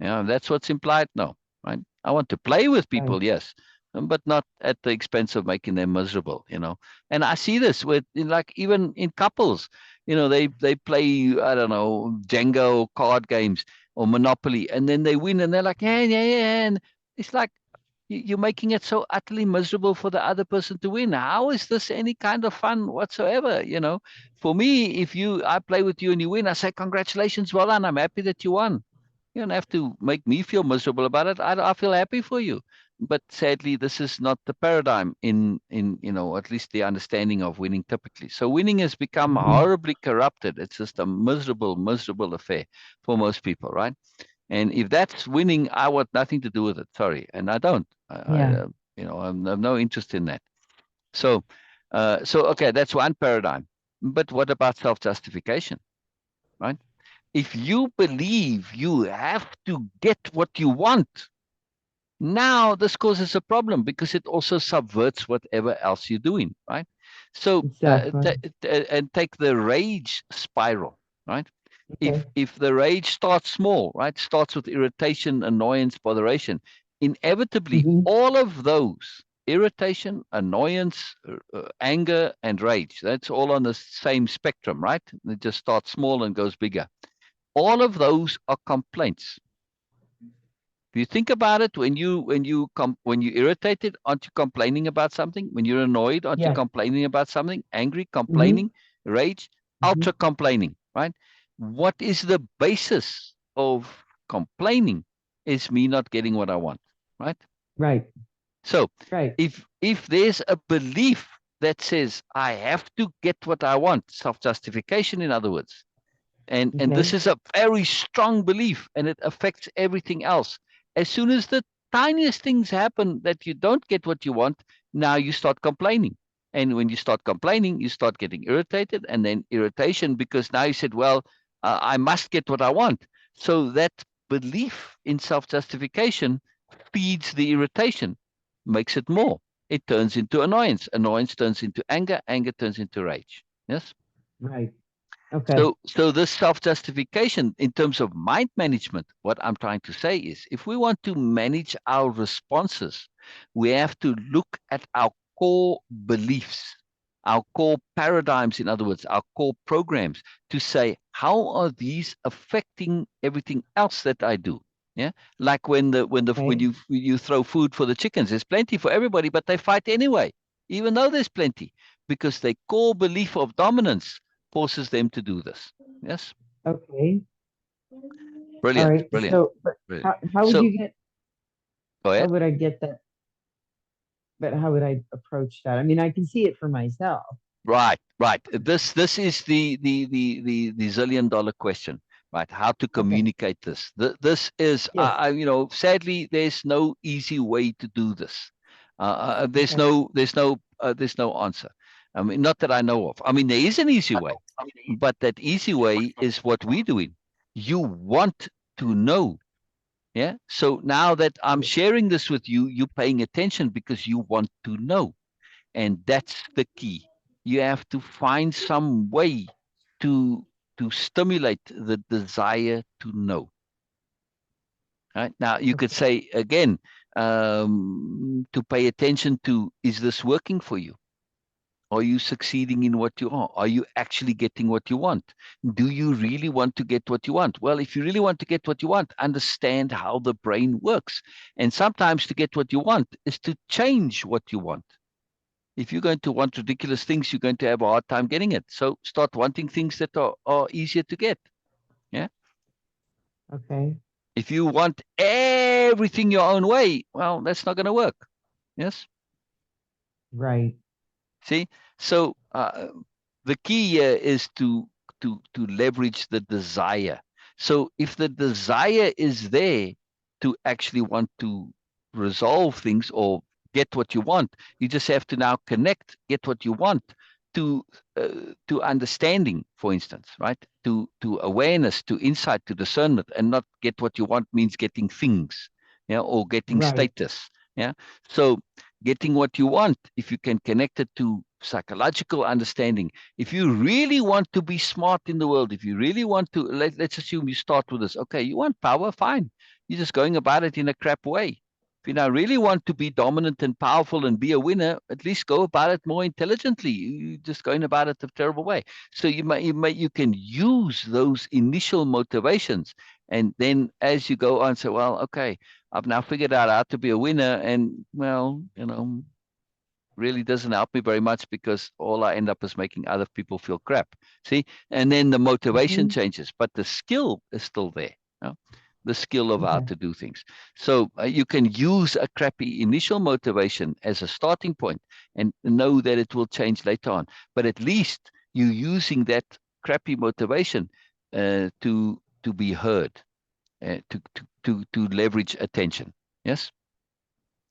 Yeah, that's what's implied. No, right? I want to play with Right. people, yes, but not at the expense of making them miserable, you know. And I see this with, like, even in couples, you know, they play, I don't know, Jenga or card games or Monopoly, and then they win, and they're like, yeah, yeah, yeah, and it's like you're making it so utterly miserable for the other person to win. How is this any kind of fun whatsoever? You know, for me, if I play with you and you win, I say congratulations, well done. I'm happy that you won. You don't have to make me feel miserable about it. I feel happy for you. But sadly, this is not the paradigm in you know, at least the understanding of winning typically. So winning has become Mhm. horribly corrupted. It's just a miserable, miserable affair for most people, right? And if that's winning, I want nothing to do with it. Sorry, and I don't. Yeah. You know, I have no interest in that. So, so okay, that's one paradigm. But what about self-justification, right? If you believe you have to get what you want, now this causes a problem because it also subverts whatever else you're doing, right? So, Exactly. and take the rage spiral, right? Okay. If the rage starts small, right, starts with irritation, annoyance, botheration, inevitably Mhm. all of those irritation, annoyance, anger, and rage, that's all on the same spectrum, right? It just starts small and goes bigger. All of those are complaints. If you think about it, when you irritated, aren't you complaining about something? When you're annoyed, aren't you Yes. complaining about something? Angry, Mhm. complaining, rage, Mhm. ultra complaining, right? What is the basis of complaining? Is me not getting what I want, right? Right. So Right. if there's a belief that says I have to get what I want, self-justification, in other words, and this Okay. is a very strong belief and it affects everything else. As soon as the tiniest things happen that you don't get what you want, now you start complaining. And when you start complaining, you start getting irritated, and then irritation because now you said, well, I must get what I want. So that belief in self-justification feeds the irritation, makes it more. It turns into annoyance. Annoyance turns into anger. Anger turns into rage. Yes. Right. Okay. So this self-justification in terms of mind management, what I'm trying to say is, if we want to manage our responses, we have to look at our core beliefs, our core paradigms, in other words, our core programs, to say, how are these affecting everything else that I do? Yeah, like when Okay. you throw food for the chickens, there's plenty for everybody, but they fight anyway, even though there's plenty, because their core belief of dominance forces them to do this. Yes, Okay. All brilliant, right. brilliant, So, but brilliant. how would So you get? go How ahead. would I get that? But how would I approach that? I mean, I can see it for myself. Right, right. This is the zillion-dollar question, right? How to Okay. communicate this. This is, Yes. you know, sadly, there's no easy way to do this. Okay. There's no answer. I mean, not that I know of. I mean, there is an easy way, but that easy way is what we're doing. You want to know. Yeah. So now that I'm Yes. sharing this with you, you're paying attention because you want to know. And that's the key. You have to find some way to stimulate the desire to know. Right? Now you could Okay. say again, to pay attention to, is this working for you? Are you succeeding in what you are? Are you actually getting what you want? Do you really want to get what you want? Well, if you really want to get what you want, understand how the brain works. And sometimes to get what you want is to change what you want. If you're going to want ridiculous things, you're going to have a hard time getting it. So start wanting things that are easier to get. Yeah. Okay. If you want everything your own way, well, that's not going to work. Yes. Right. See, so the key here is to leverage the desire. So if the desire is there to actually want to resolve things or get what you want, you just have to now connect, get what you want to understanding, for instance, right? To awareness, to insight, to discernment, and not get what you want means getting things, yeah, or getting Right. status, yeah. So getting what you want, if you can connect it to psychological understanding, if you really want to be smart in the world, if you really want to, let's assume you start with this. Okay, you want power, fine. You're just going about it in a crap way. If you now really want to be dominant and powerful and be a winner, at least go about it more intelligently. You're just going about it a terrible way. So you can use those initial motivations, and then as you go on, say, well, okay, I've now figured out how to be a winner, and well, really doesn't help me very much because all I end up is making other people feel crap. See, and then the motivation Mhm. changes, but the skill is still there. You know? The skill of how Okay. to do things. So you can use a crappy initial motivation as a starting point and know that it will change later on. But at least you're using that crappy motivation to be heard, to leverage attention. Yes.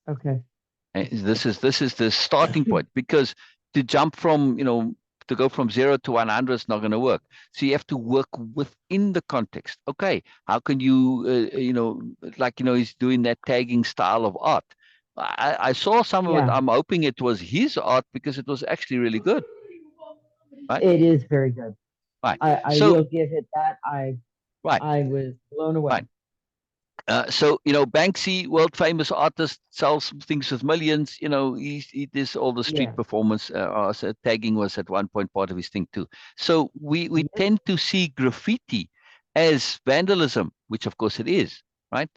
Okay. This is the starting point, because to jump from, to go from 0 to 100 is not going to work. So you have to work within the context. Okay, how can you, like, he's doing that tagging style of art. I saw some of it. Yeah. I'm hoping it was his art because it was actually really good, right? It is very good. Right. I So, will give it that. right, I was blown right. away. So Banksy, world famous artist, sells things with millions. He does all the street Yeah. performance. So tagging was at one point part of his thing too. So we Yes. tend to see graffiti as vandalism, which of course it is, right?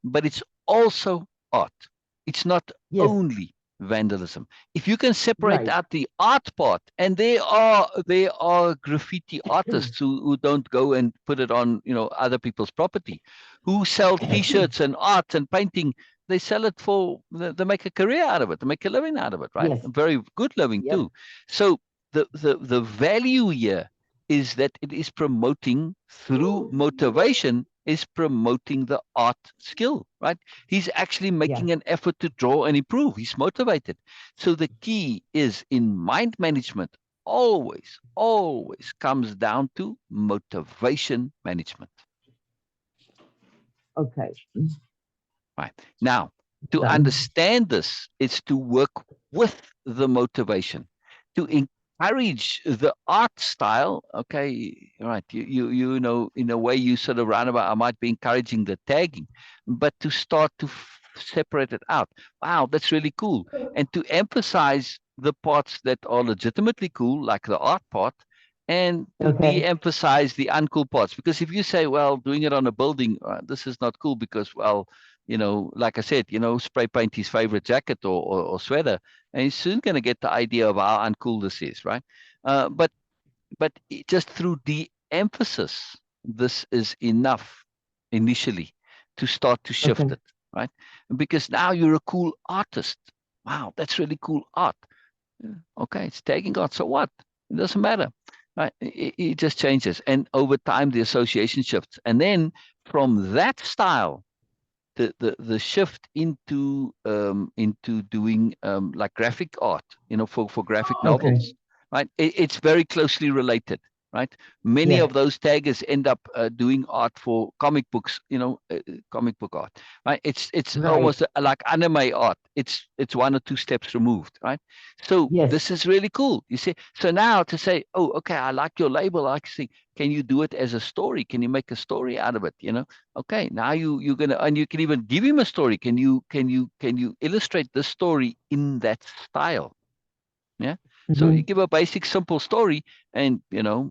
But it's also art. It's not Yes. only vandalism. If you can separate Right. out the art part, and there are graffiti artists who don't go and put it on other people's property, who sell T-shirts and art and painting. They sell it they make a career out of it. They make a living out of it, right? Yes. A very good living Yep. too. So the value here is that it is promoting, through motivation, is promoting the art skill, right? He's actually Yeah. making an effort to draw and improve. He's motivated. So the key is in mind management, always comes down to motivation management. Okay. Right. Now, to Done. understand this is to work with the motivation, to encourage the art style. Okay, right. You in a way you sort of roundabout, I might be encouraging the tagging, but to start to separate it out. Wow, that's really cool. And to emphasize the parts that are legitimately cool, like the art part, and to Okay. de-emphasize the uncool parts. Because if you say, well, doing it on a building, this is not cool because, well, like I said, spray paint his favorite jacket or sweater, and he's soon going to get the idea of how uncool this is, right? But just through de-emphasis, this is enough initially to start to shift Okay. it, right? Because now you're a cool artist. Wow, that's really cool art. Okay, it's tagging art, so what? It doesn't matter, right? It just changes, and over time the association shifts, and then from that style the shift into doing like graphic art, for graphic Okay. novels, right? It's very closely related, right? Many Yes. of those taggers end up doing art for comic books, comic book art, right? It's Right. almost like anime art. It's one or two steps removed, right? So Yes. this is really cool. You see, so now to say, oh, okay, I like your label. I see. Can you do it as a story? Can you make a story out of it? Okay, now you're gonna, and you can even give him a story. Can you illustrate the story in that style? Yeah. So you Mhm. give a basic, simple story, and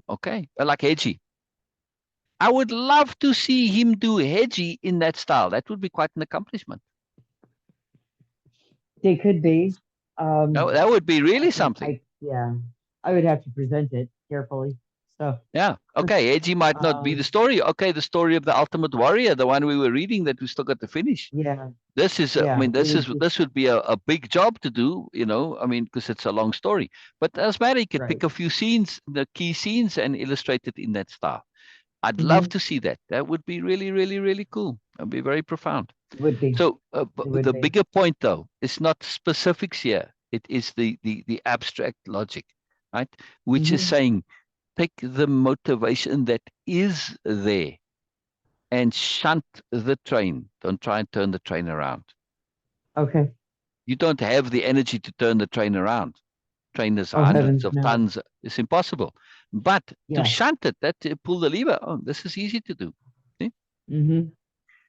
okay, like Hedgie. I would love to see him do Hedgie in that style. That would be quite an accomplishment. They could be. That would be really something. Yeah, I would have to present it carefully. So, Yeah. Okay. Edgy might not be the um, story. Okay, the story of the Ultimate Warrior, the one we were reading that we still got to finish. yeah, This is, I yeah, mean, it would be this would be a big job to do, I mean, because it's a long story. But as matter, you could right. pick a few scenes, the key scenes, and illustrate it in that style. I'd love Hmm. to see that. That would be really, really, really cool. It'd be very profound. It would be. So It would the be. bigger point, though, is not specifics here. It is the abstract logic, right? Which is Hmm. saying, take the motivation that is there and shunt the train. Don't try and turn the train around. Okay. You don't have the energy to turn the train around. Train is Oh hundreds heavens, of no. tons. It's impossible. But to Yes. shunt it, that to pull the lever, oh, this is easy to do. See? Hmm.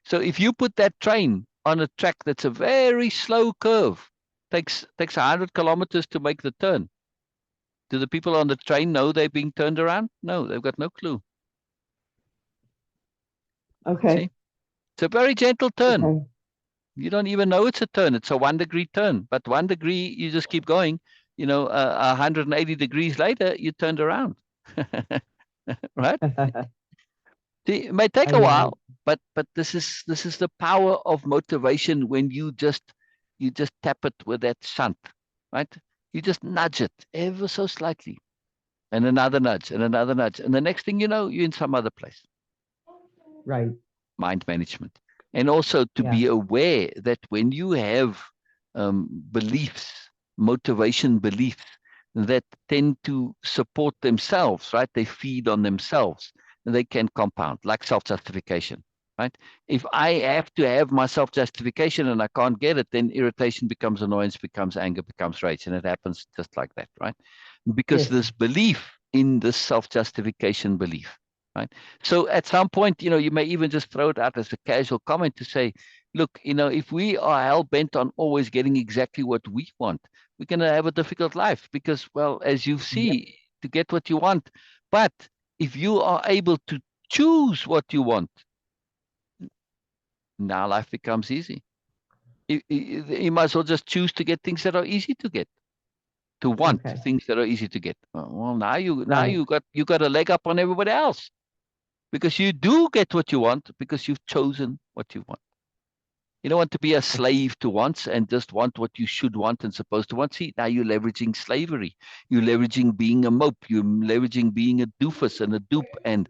So if you put that train on a track that's a very slow curve, takes 100 kilometers to make the turn. Do the people on the train know they're being turned around? No, they've got no clue. See? Okay. It's a very gentle turn. Okay. You don't even know it's a turn. It's a 1 degree turn. But 1 degree, you just keep going. 180 degrees later, you turned around. Right? See, it may take a I while, but this is the power of motivation when you just tap it with that shunt, right? You just nudge it ever so slightly, and another nudge, and another nudge, and the next thing you know, you're in some other place. right. Mind management, and also to Yeah. be aware that when you have beliefs, motivation beliefs that tend to support themselves, right? They feed on themselves and they can compound, like self-justification, right? If I have to have my self-justification and I can't get it, then irritation becomes annoyance, becomes anger, becomes rage, and it happens just like that, right? Because Yes. this belief in this self-justification belief, right? So at some point, you may even just throw it out as a casual comment to say, look, if we are hell bent on always getting exactly what we want, we're going to have a difficult life because, well, as you Yep. see, to get what you want. But if you are able to choose what you want, now life becomes easy. You might as well just choose to get things that are easy to get, to want Okay. things that are easy to get. Well, now you now Right. you got a leg up on everybody else because you do get what you want because you've chosen what you want. You don't want to be a Okay. slave to wants and just want what you should want and supposed to want. See, now you're leveraging slavery. You're leveraging being a mope. You're leveraging being a doofus and a dupe and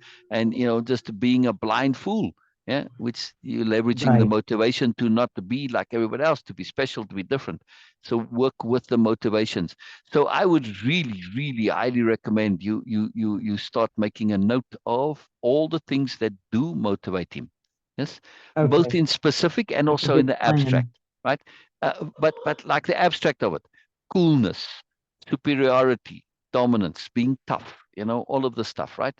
just being a blind fool. Yeah, which you're leveraging the Right. motivation to not to be like everybody else, to be special, to be different. So work with the motivations. So I would really, really highly recommend you start making a note of all the things that do motivate him. Yes, both Okay. in specific and That's a also in good the abstract, plan. right? But like the abstract of it, coolness, superiority, dominance, being tough, all of the stuff, right?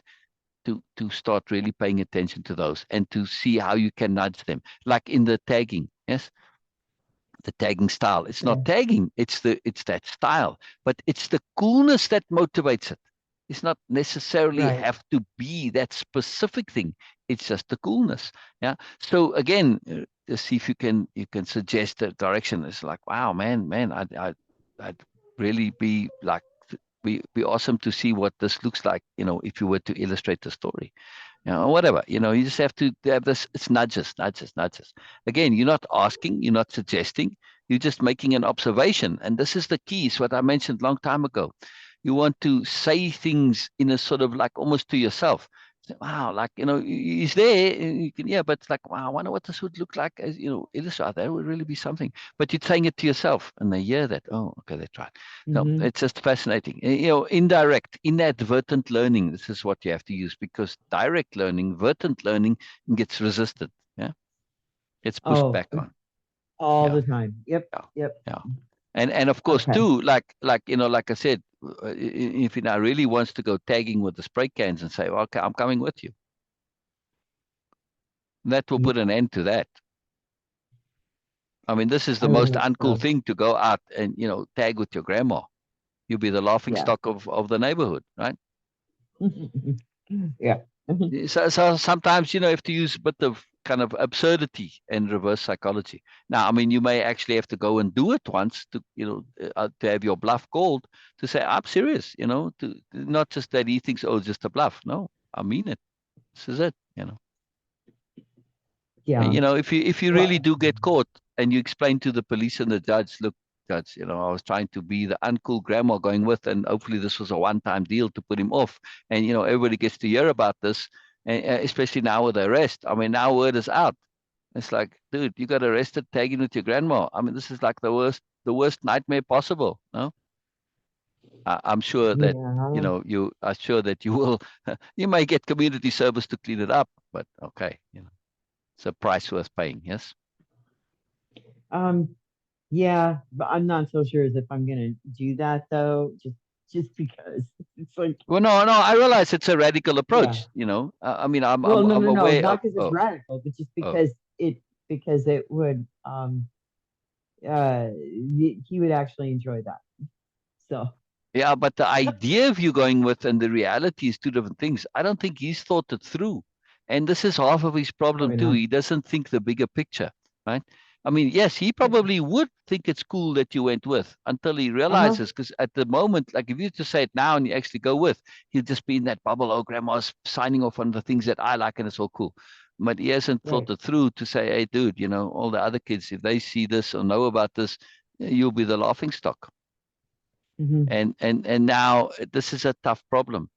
To start really paying attention to those and to see how you can nudge them, like in the tagging, yes, the tagging style. It's not Okay. tagging, it's that style, but it's the coolness that motivates it. It's not necessarily Right. have to be that specific thing. It's just the coolness. Yeah. So again, just see if you can suggest a direction. It's like, wow, man, I'd really be like be awesome to see what this looks like. If you were to illustrate the story, whatever, you just have to have this. It's nudges, nudges, nudges. Again, you're not asking, you're not suggesting, you're just making an observation. And this is the key. It's what I mentioned long time ago. You want to say things in a sort of like almost to yourself. Say, wow, like, he's there, you can, yeah, but it's like, wow, I wonder what this would look like as, illustrate. That would really be something. But you're saying it to yourself and they hear that. Oh, okay, that's right. No, Hmm. it's just fascinating. Indirect, inadvertent learning. This is what you have to use because direct learning, vertent learning gets resisted. Yeah, gets pushed Oh, back on. all Yeah, the time. Yep. yeah, Yep. yeah. And of course Okay. too, like I said, if he now really wants to go tagging with the spray cans and say, okay, I'm coming with you, that will put Yeah. an end to that. I mean, this is the I would most hope uncool so. thing to go out and tag with your grandma. You'll be the laughing Yeah. stock of the neighborhood, right? Yeah. So sometimes, you have to use a bit of kind of absurdity and reverse psychology. Now, I mean, you may actually have to go and do it once to, to have your bluff called, to say, I'm serious, to not just that he thinks, oh, it's just a bluff. No, I mean it. This is it. Yeah. And, if you really Well, do get caught and you explain to the police and the judge, look, judge, I was trying to be the uncool grandma going with, and hopefully this was a one-time deal to put him off. And, everybody gets to hear about this, and especially now with the arrest. I mean, now word is out. It's like, dude, you got arrested tagging with your grandma. I mean, this is like the worst nightmare possible. No, I'm sure that, yeah. you are sure that you will, you may get community service to clean it up, but okay, it's a price worth paying. Yes. Um, yeah, but I'm not so sure as if I'm gonna do that though, just because it's like, Well, no, I realize it's a radical yeah. approach. I mean, I'm Well, I'm no, I'm no, no, aware of. not because it's Oh, radical, but just oh. because it would he would actually enjoy that. So Yeah, but the idea of you going with and the reality is two different things. I don't think he's thought it through. And this is half of his problem probably too. not. He doesn't think the bigger picture, right? I mean, yes, he Yeah. probably would think it's cool that you went with until he Uh-huh. realizes, because at the moment, like if you just say it now and you actually go with, he'll just be in that bubble. Oh, grandma's signing off on the things that I like and it's all cool. But he hasn't thought Right. it through to say, hey, dude, all the other kids, if they see this or know about this, you'll be the laughing stock. Hmm. And now this is a tough problem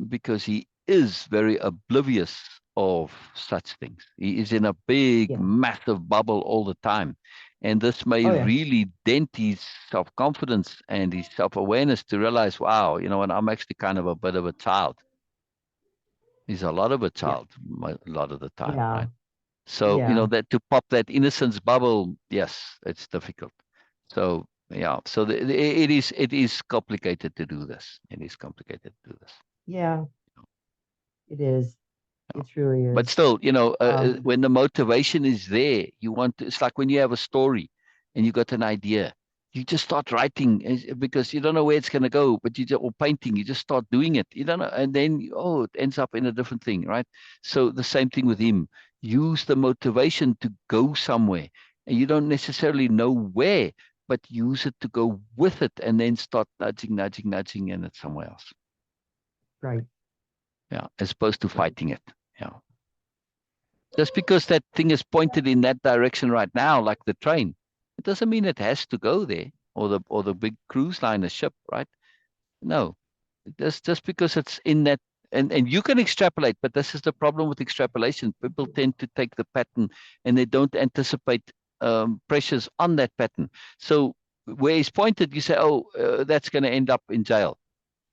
because he is very oblivious of such things. He is in a big, Yeah. massive bubble all the time. And this may Oh yeah. really dent his self-confidence and his self-awareness to realize, wow, and I'm actually kind of a bit of a child. He's a lot of a Yeah. child a lot of the time, Yeah. right? So, Yeah. that to pop that innocence bubble, yes, it's difficult. So, yeah, so it is complicated to do this. It is complicated to do this. Yeah. It is. Yeah. It truly But is. still, Um, when the motivation is there, it's like when you have a story and you got an idea, you just start writing because you don't know where it's going to go, but or painting, you just start doing it. You don't know, and then, it ends up in a different thing, right? So the same thing with him. Use the motivation to go somewhere, and you don't necessarily know where, but use it to go with it, and then start nudging, nudging, nudging, and it's somewhere else. right. Yeah, as opposed to Right. fighting it. Yeah. Just because that thing is pointed in that direction right now, like the train, it doesn't mean it has to go there, or the big cruise liner ship, right? No, just because it's in that, and you can extrapolate, but this is the problem with extrapolation. People tend to take the pattern and they don't anticipate pressures on that pattern. So where it's pointed, you say, oh, that's going to end up in jail.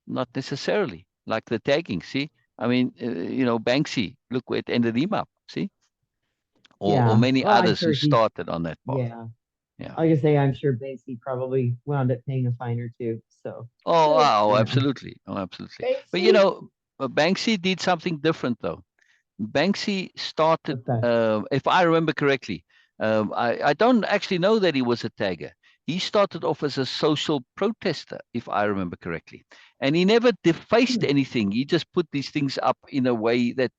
Not necessarily, like the tagging. See, I mean, Banksy, look where it ended him up. See, or Yeah. many Well, I'm others who sure he. started on that path. Yeah. Yeah. I can say I'm sure Banksy probably wound up paying a fine or two. So Oh, you know. absolutely. Oh, absolutely. But Banksy. Banksy did something different though. Banksy started, What's that? if I remember correctly, I don't actually know that he was a tagger. He started off as a social protester, if I remember correctly. And he never defaced Hmm. anything. He just put these things up in a way that,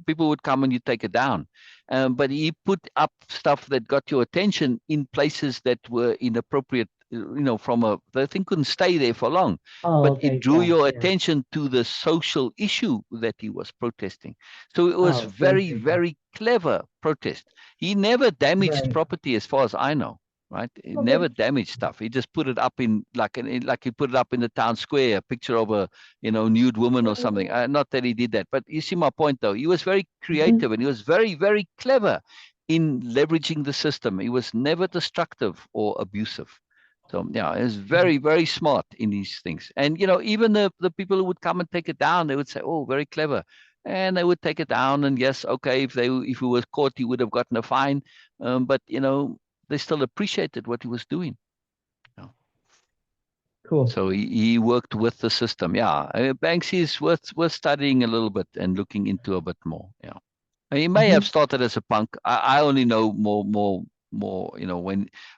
people would come and you take it down. But he put up stuff that got your attention in places that were inappropriate, the thing couldn't stay there for long, Oh, but it okay. drew Yeah. your Yeah. attention to the social issue that he was protesting. So it was Oh, very, very, very cool. very clever protest. He never damaged Right. property as far as I know, right? He Okay. never damaged stuff. He just put it up in like he put it up in the town square, a picture of a, nude woman or something. Not that he did that, but you see my point though. He was very Mhm. creative and he was very, very clever in leveraging the system. He was never destructive or abusive. So yeah, he's very, very smart in these things. And even the people who would come and take it down, they would say, "Oh, very clever," and they would take it down. And yes, okay, if he was caught, he would have gotten a fine. But they still appreciated what he was doing. Yeah. Cool. So he worked with the system. Yeah, Banksy is worth studying a little bit and looking into a bit more. Yeah. He may have Hmm. started as a punk. I only know more more,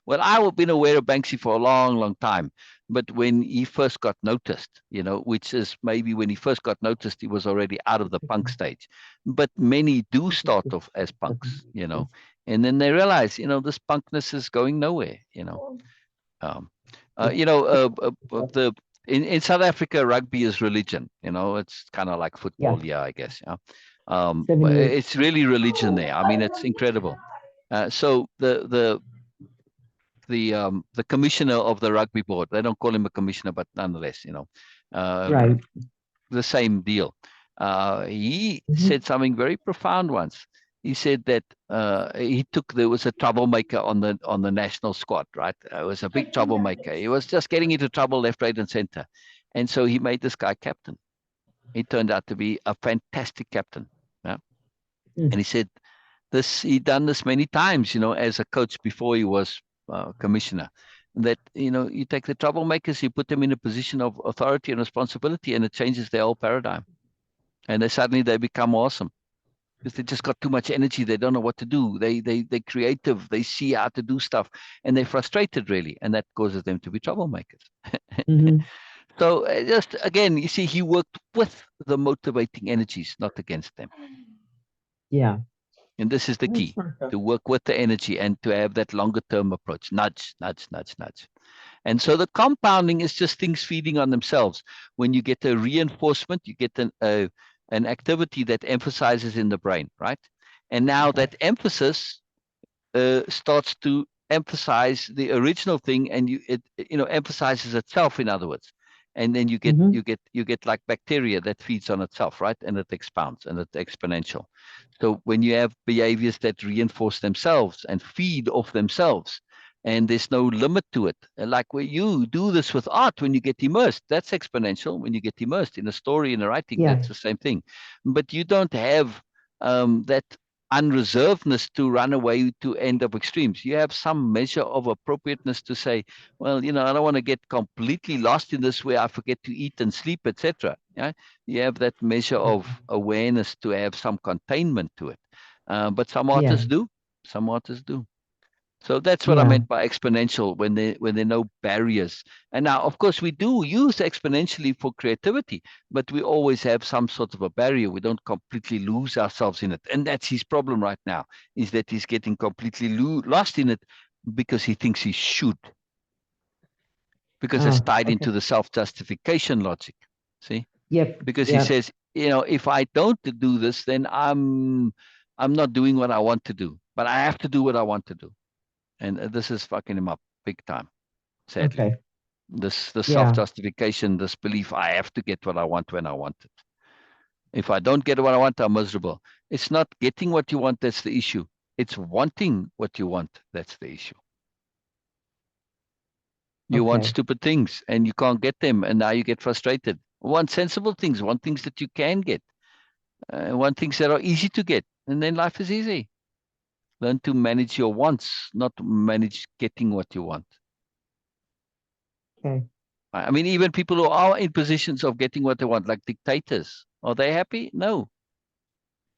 well, I've been aware of Banksy for a long, long time. But when he first got noticed, which is maybe when he first got noticed, he was already out of the punk stage. But many do start off as punks, and then they realize, this punkness is going nowhere, Um, the in South Africa, rugby is religion. It's kind of like football, Yeah. yeah, I guess. Yeah. But 78. it's really religion there. I mean, it's incredible. So the commissioner of the rugby board, they don't call him a commissioner, but nonetheless, Right. the same deal. He Mhm. said something very profound once. He said that there was a troublemaker on the national squad, right? It was a big troublemaker. He was just getting into trouble left, right, and center, and so he made this guy captain. He turned out to be a fantastic captain. Yeah, and Mm. he said he'd done this many times, as a coach before he was commissioner. That you take the troublemakers, you put them in a position of authority and responsibility, and it changes their whole paradigm. And they become awesome because they just got too much energy. They don't know what to do. They're creative. They see how to do stuff, and they're frustrated really, and that causes them to be troublemakers. Mhm. So just again, you see, he worked with the motivating energies, not against them. Yeah. And this is the That's key, smart though. to work with the energy and to have that longer term approach. Nudge, nudge, nudge, nudge. And so the compounding is just things feeding on themselves. When you get a reinforcement, you get an activity that emphasizes in the brain, right? And now Okay. that emphasis starts to emphasize the original thing, and it emphasizes itself, in other words. And then you get Mhm. you get you get like bacteria that feeds on itself, right? And it expounds and it's exponential. So when you have behaviors that reinforce themselves and feed off themselves, and there's no limit to it, like where you do this with art, when you get immersed, that's exponential. When you get immersed in a story, in a writing, Yeah. that's the same thing. But you don't have that unreservedness to run away to end up extremes. You have some measure of appropriateness to say, well, I don't want to get completely lost in this where I forget to eat and sleep, etc. Yeah, you have that measure Yeah. of awareness to have some containment to it. But some Yeah. artists do. Some artists do. So that's what I Yeah. meant by exponential, when there are no barriers. And now, of course, we do use exponentially for creativity, but we always have some sort of a barrier. We don't completely lose ourselves in it. And that's his problem right now, is that he's getting completely lost in it because he thinks he should, because it's tied into Okay. the self-justification logic. See? Yep. Because he Yep. says, if I don't do this, then I'm not doing what I want to do, but I have to do what I want to do. And this is fucking him up big time, sadly. Okay. This Yeah. self-justification, this belief, I have to get what I want when I want it. If I don't get what I want, I'm miserable. It's not getting what you want that's the issue. It's wanting what you want that's the issue. You want Okay. stupid things and you can't get them, and now you get frustrated. Want sensible things, want things that you can get, want things that are easy to get, and then life is easy. Learn to manage your wants, not manage getting what you want. Okay. I mean, even people who are in positions of getting what they want, like dictators, are they happy? No.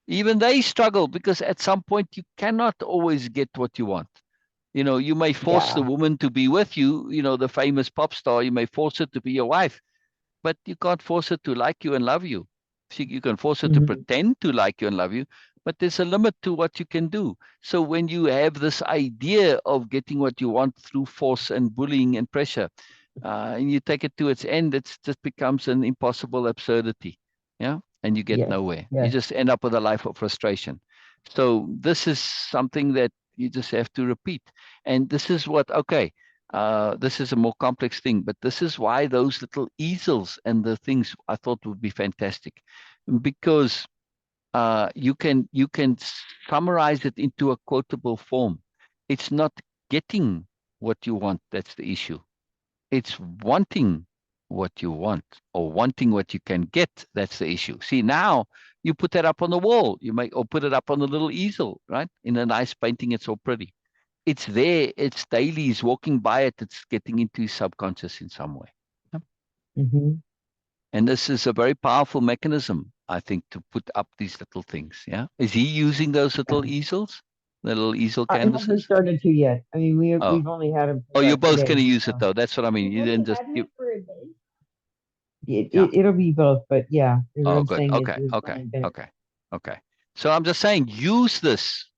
Even they struggle, because at some point you cannot always get what you want. You may force the Yeah. woman to be with you, the famous pop star, you may force her to be your wife, but you can't force her to like you and love you. You can force her to Mhm. pretend to like you and love you, but there's a limit to what you can do. So when you have this idea of getting what you want through force and bullying and pressure, and you take it to its end, it just becomes an impossible absurdity. Yeah. And you get Yes. nowhere. You Yes. just end up with a life of frustration. So this is something that you just have to repeat. And this is okay, this is a more complex thing, but this is why those little easels and the things I thought would be fantastic, because you can summarize it into a quotable form. It's not getting what you want that's the issue. It's wanting what you want, or wanting what you can get. That's the issue. See, now you put that up on the wall. You make, or put it up on a little easel, right? In a nice painting, it's all pretty. It's there. It's daily. He's walking by it. It's getting into his subconscious in some way. Yep. Mhm. And this is a very powerful mechanism, I think, to put up these little things. Yeah. Is he using those little Yeah. easels? The little easel I haven't canvases? started to yet. I mean, Oh, we've only had them oh, for you're about both going to 2 days. use it So though. That's what I mean. You didn't just you. Yeah. it'll be both, but yeah, what Oh, I'm good. saying is Okay. we've Okay. only been. Okay. Okay. So I'm just saying, use this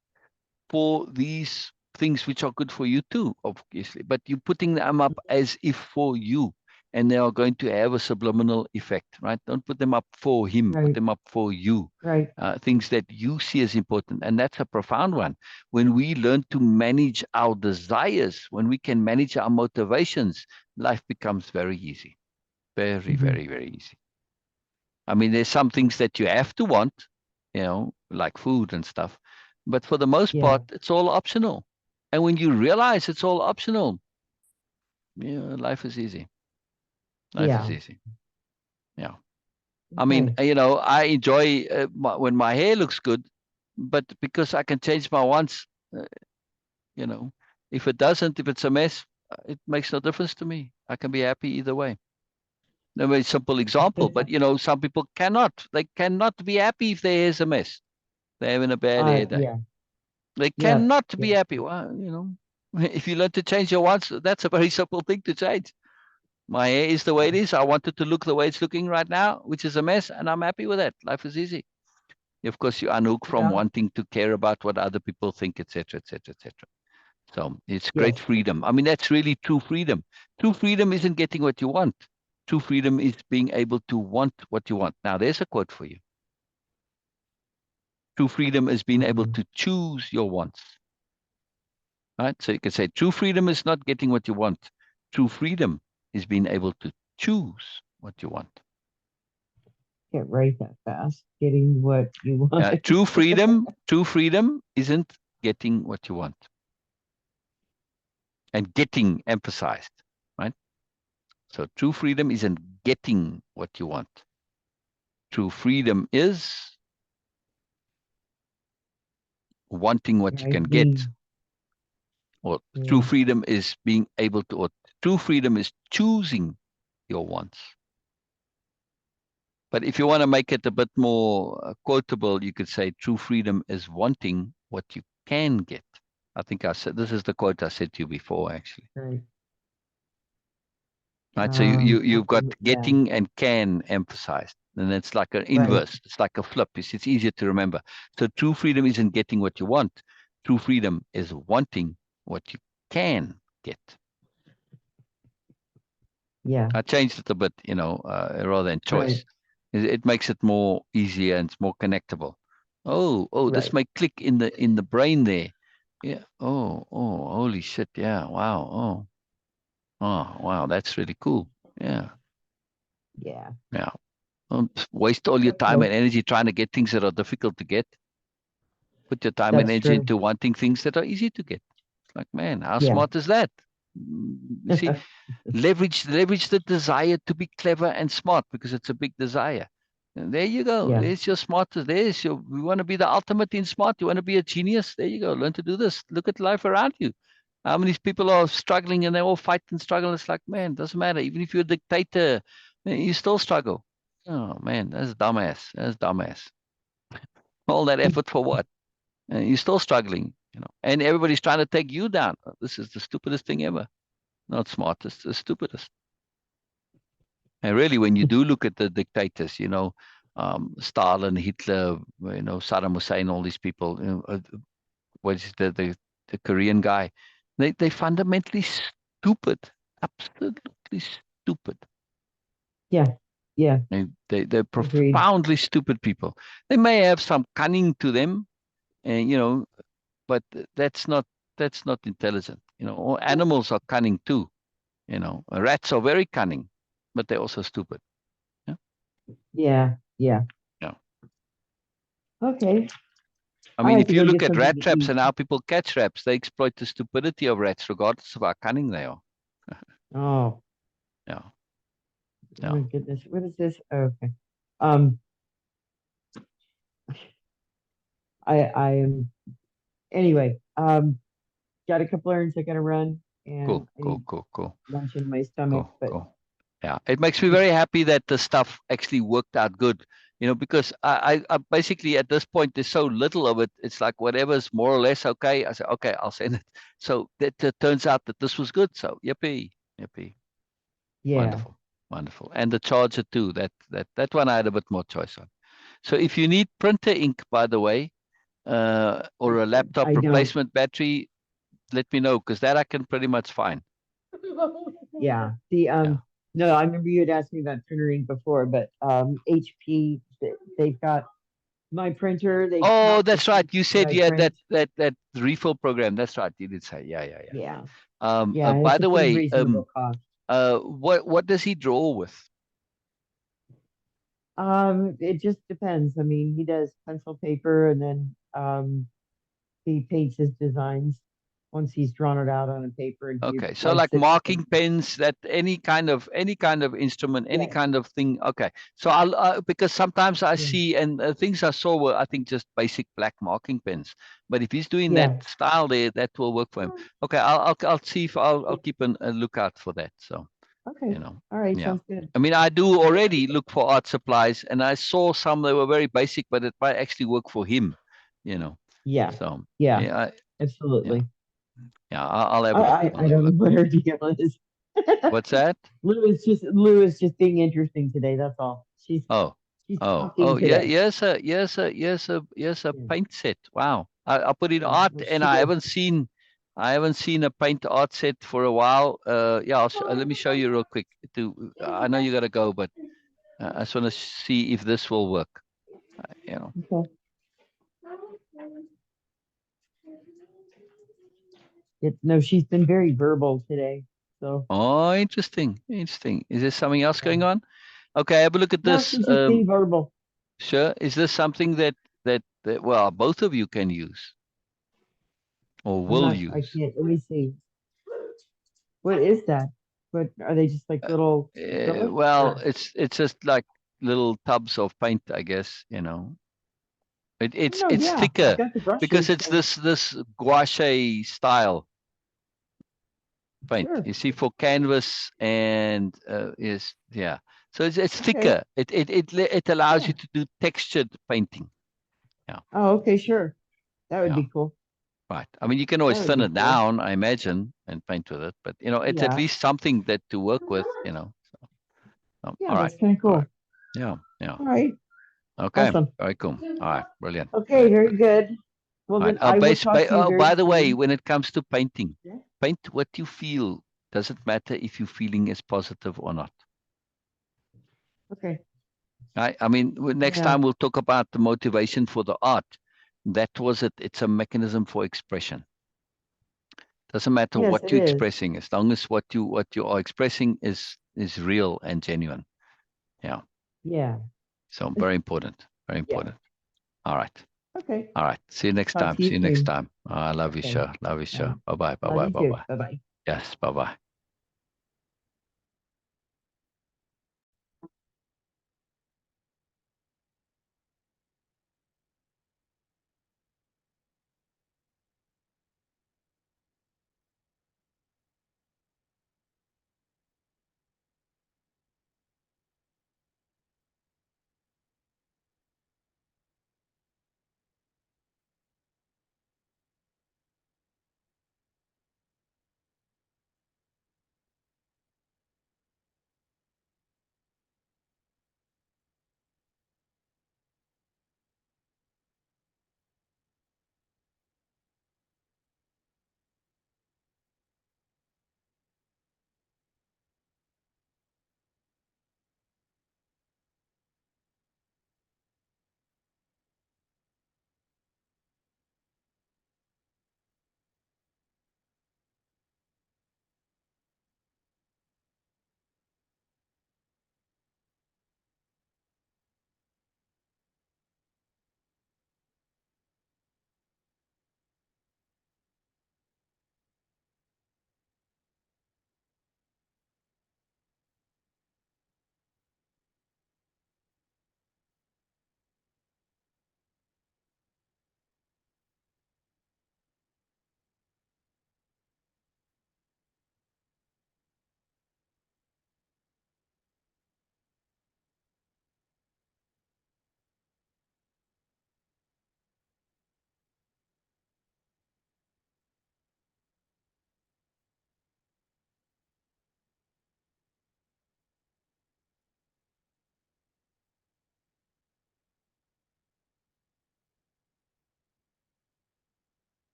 for these things which are good for you too, obviously. But you're putting them up as if for you, and they are going to have a subliminal effect, right? Don't put them up for him. Put Right, them up for you. right. Things that you see as important, and that's a profound one. When we learn to manage our desires, when we can manage our motivations, life becomes very easy, very, Hmm. very, very easy. I mean, there's some things that you have to want, like food and stuff. But for the most Yeah, part, it's all optional. And when you realize it's all optional, life is easy. Life is yeah. easy. Yeah. I mean, Okay. I enjoy when my hair looks good, but because I can change my wants, uh, you know, if it doesn't, if it's a mess, it makes no difference to me. I can be happy either way. A very simple example, but some people cannot. They cannot be happy if their hair is a mess. They're having a bad hair day. Yeah, They yeah, cannot be yeah, happy. Well, if you learn to change your wants, that's a very simple thing to change. My hair is the way it is. I want it to look the way it's looking right now, which is a mess, and I'm happy with that. Life is easy. Of course, you unhook from yeah. wanting to care about what other people think, etc., etc., etc. So it's great Yes. freedom. I mean, that's really true freedom. True freedom isn't getting what you want. True freedom is being able to want what you want. Now, there's a quote for you. True freedom is being able Um, to choose your wants. Right? So you can say true freedom is not getting what you want. True freedom is being able to choose what you want. can't write that fast. Getting what you want. True freedom isn't getting what you want. And getting emphasized, right? So true freedom isn't getting what you want. True freedom is wanting what you can Right, get. Or true yeah, freedom is being able to, or true freedom is choosing your wants. But if you want to make it a bit more quotable, you could say true freedom is wanting what you can get. I think I said, this is the quote I said to you before, actually. right. Right. So you've got Yeah, getting and can emphasized. And it's like an right. inverse. It's like a flip. It's easier to remember. So true freedom isn't getting what you want. True freedom is wanting what you can get. Yeah, I changed it a bit, rather than choice. right, It makes it more easier and it's more connectable. Oh, this right. may click in the brain there. Yeah. Oh, holy shit. Yeah. Wow. Wow. That's really cool. Yeah. Yeah, Yeah. Don't waste all your that's time cool. and energy trying to get things that are difficult to get. Put your time and That's energy true. into wanting things that are easy to get. It's like, man, how Yeah. smart is that? You see, leverage the desire to be clever and smart because it's a big desire. And there you go. Yeah, There's your smartest. We want to be the ultimate in smart. You want to be a genius. There you go. Learn to do this. Look at life around you. How many people are struggling and they all fight and struggle? It's like, man, doesn't matter. Even if you're a dictator, you still struggle. Oh man, that's dumbass. That's dumbass. All that effort for what? And you're still struggling. And everybody's trying to take you down. This is the stupidest thing ever. Not smartest, the stupidest. And really, when you do look at the dictators, Stalin, Hitler, Saddam Hussein, all these people, what is the Korean guy? They fundamentally stupid, absolutely stupid. yeah, yeah. They're Agreed. profoundly stupid people. They may have some cunning to them, and but that's not intelligent. All animals are cunning too. Rats are very cunning, but they're also stupid. Yeah. Yeah, yeah. Yeah. Okay. I I mean, have if to you go look get at something rat to traps eat. and how people catch rats, they exploit the stupidity of rats, regardless of how cunning they are. Oh, Yeah. oh Yeah. my goodness. What is this? Okay. Um, I am anyway. Got a couple errands I gotta run, and Cool. I Cool. need Cool. Cool. lunch in my stomach. Cool. But Cool. Yeah. It makes me very happy that the stuff actually worked out good. because I basically at this point there's so little of it. It's like whatever's more or less okay. I say, okay, I'll send it. So that turns out that this was good. So yippee, yippee. Yeah. Wonderful, wonderful. And the charger too. That one I had a bit more choice on. So if you need printer ink, by the way, or a laptop I don't. replacement battery, let me know, because that I can pretty much find. Yeah. Yeah. No, I remember you had asked me about printer ink before, but HP, they've got my printer. They Oh, count the that's right. sheets You that said I you had print. that refill program. That's right. You did say, yeah, yeah, yeah. Yeah. Yeah, and By it's a the pretty way, reasonable cost. what does he draw with? It just depends. I mean, he does pencil paper and then he paints his designs once he's drawn it out on a paper and he Okay, so writes like it. marking pens, that any kind of instrument, any Yeah. kind of thing. Okay, so I'll because sometimes I Yeah. see and things I saw were I think just basic black marking pens. But if he's doing that Yeah. style there, that will work for him. Okay, I'll see if I'll keep a lookout for that. So Okay. All right. yeah. Sounds good. I mean, I do already look for art supplies, and I saw some that were very basic, but it might actually work for him. You know, Yeah. so Yeah. yeah, yeah, Absolutely. yeah. I'll have I, a look. I, I'll I have a don't know look. what her deal is. What's that? Lou is just being interesting today. That's all. Oh, She's oh, talking yeah, today. yes, a Yeah. paint set. Wow. I put in Yeah. art Well, and she is. I haven't seen a paint art set for a while. Yeah, let me show you real quick. I know you gotta go, but I just want to see if this will work. You know. Okay. No, she's been very verbal today. So Oh, interesting, interesting. Is there something else yeah. going on? Okay, have a look at No, this. she's just being verbal. Sure. Is this something that well both of you can use or will I use? can't. Let me see. What is that? What are they just like little acrylic Well, or? it's just like little tubs of paint, I guess. Oh It's no, it's yeah, I've thicker got the because brushes. it's this gouache style paint. Sure. You see, for canvas and is yeah. So it's Okay. thicker. It allows Yeah. you to do textured painting. Yeah, Oh, okay, sure. That would yeah. be cool. Right. I mean, you can That always would thin be it cool. down, I imagine, and paint with it. But it's at Yeah. least something that to work with. Yeah, All right. that's kind of All right. cool. Yeah. Yeah. All right. Okay. Awesome. Very cool. All right. Brilliant. Okay, Brilliant. very Brilliant. good. Well, All right. then I will talk to you Oh, very by the way, soon. when it comes to painting, Yeah. paint what you feel. Doesn't matter if your feeling is positive or not. Okay. Right? I mean, next Yeah. time we'll talk about the motivation for the art. That was it. It's a mechanism for expression. Doesn't matter Yes, what it you're is. expressing, as long as what you are expressing is real and genuine. Yeah. Yeah. So very important. Very Yeah. important. All right. Okay. All right. See you next Talk time. to you See you next soon. time. I love you, Okay. sir. Love you, All sir. right. Bye bye. Bye Love bye. you Bye too. bye. Bye bye. Yes. Bye bye.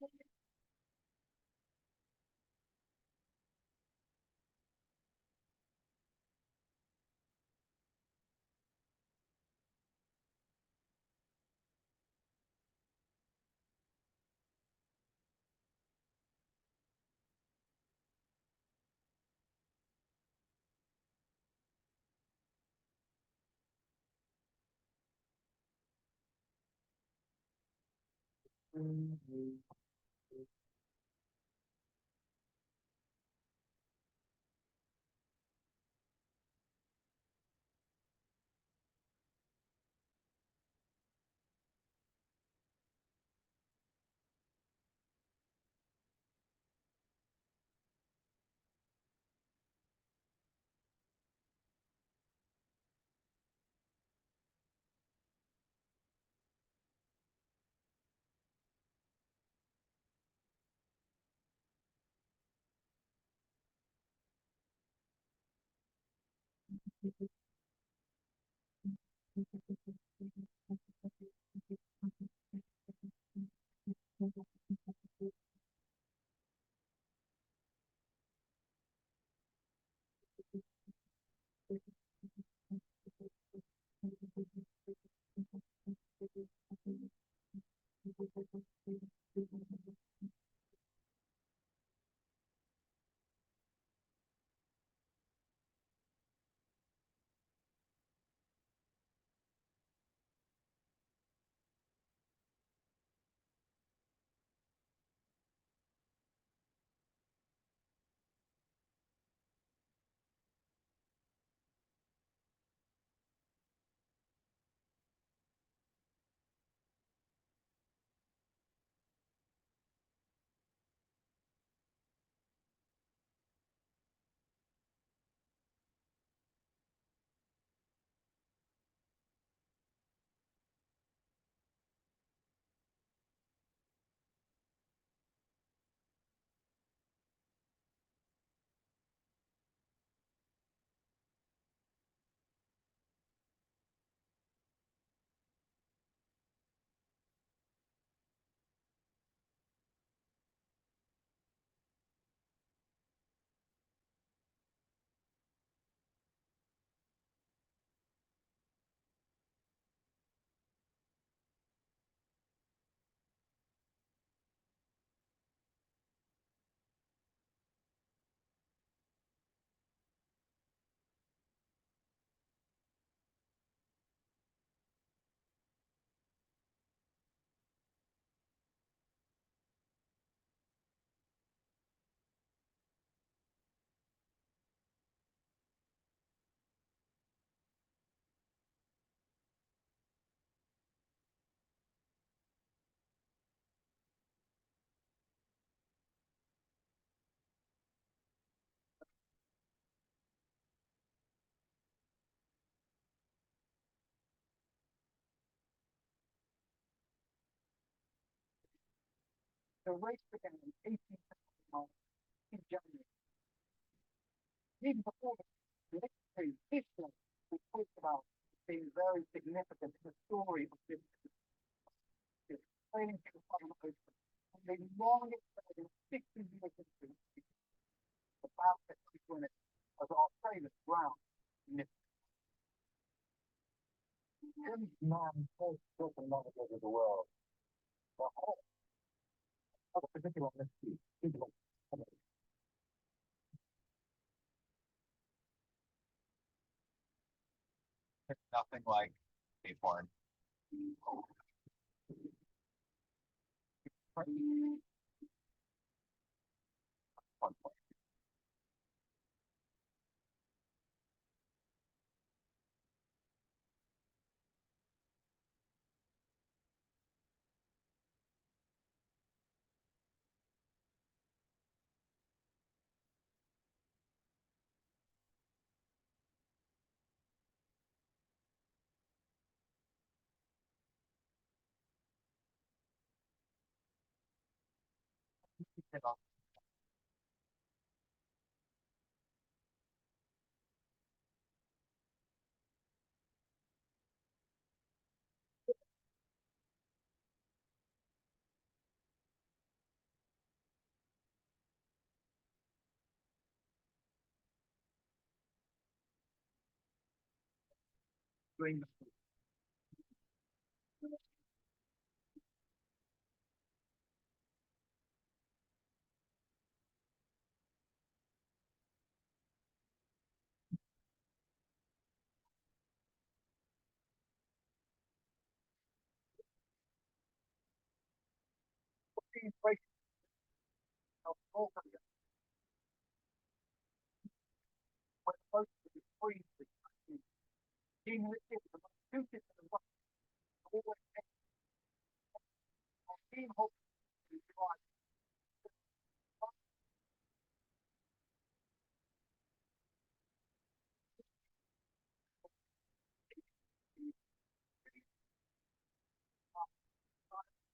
The race began in 1879 in Germany. Even before the military history we talked about being very significant in the story of this training to the population. And the longest in 60 years history, the basket between it as our famous ground. Every man first circumnavigated the world. The whole of a particular mystery is nothing like a foreign. During the break of over when the first of the free being listed the most stupid in the world. Always being hoped to try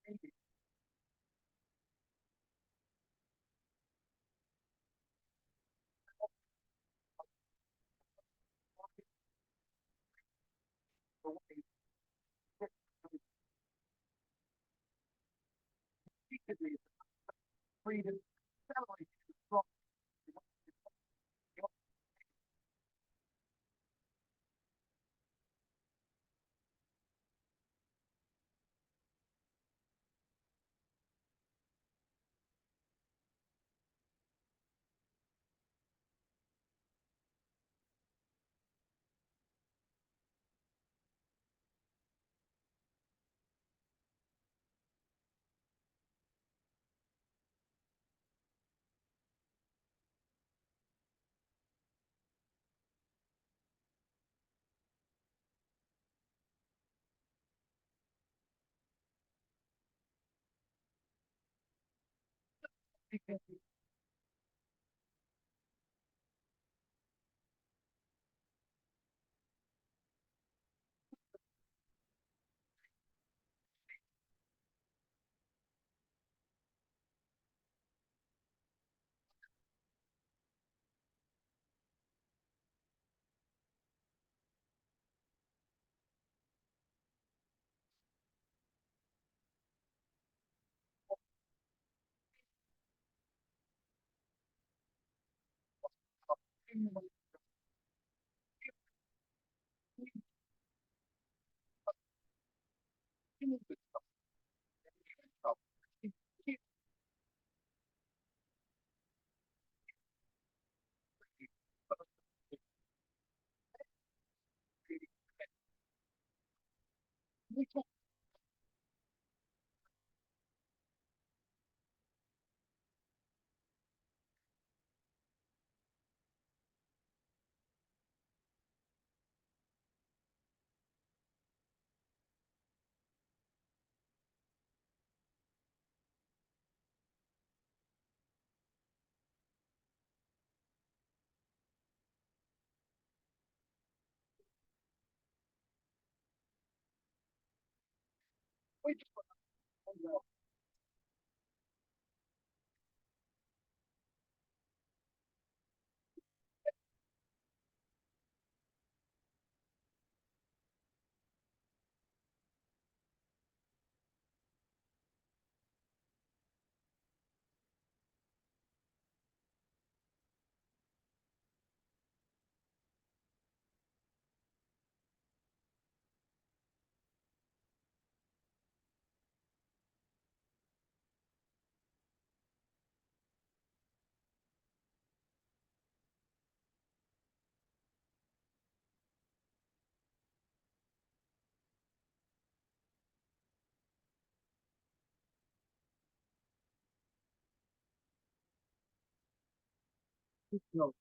maybe the way that repeatedly freedom accelerates from because we just no.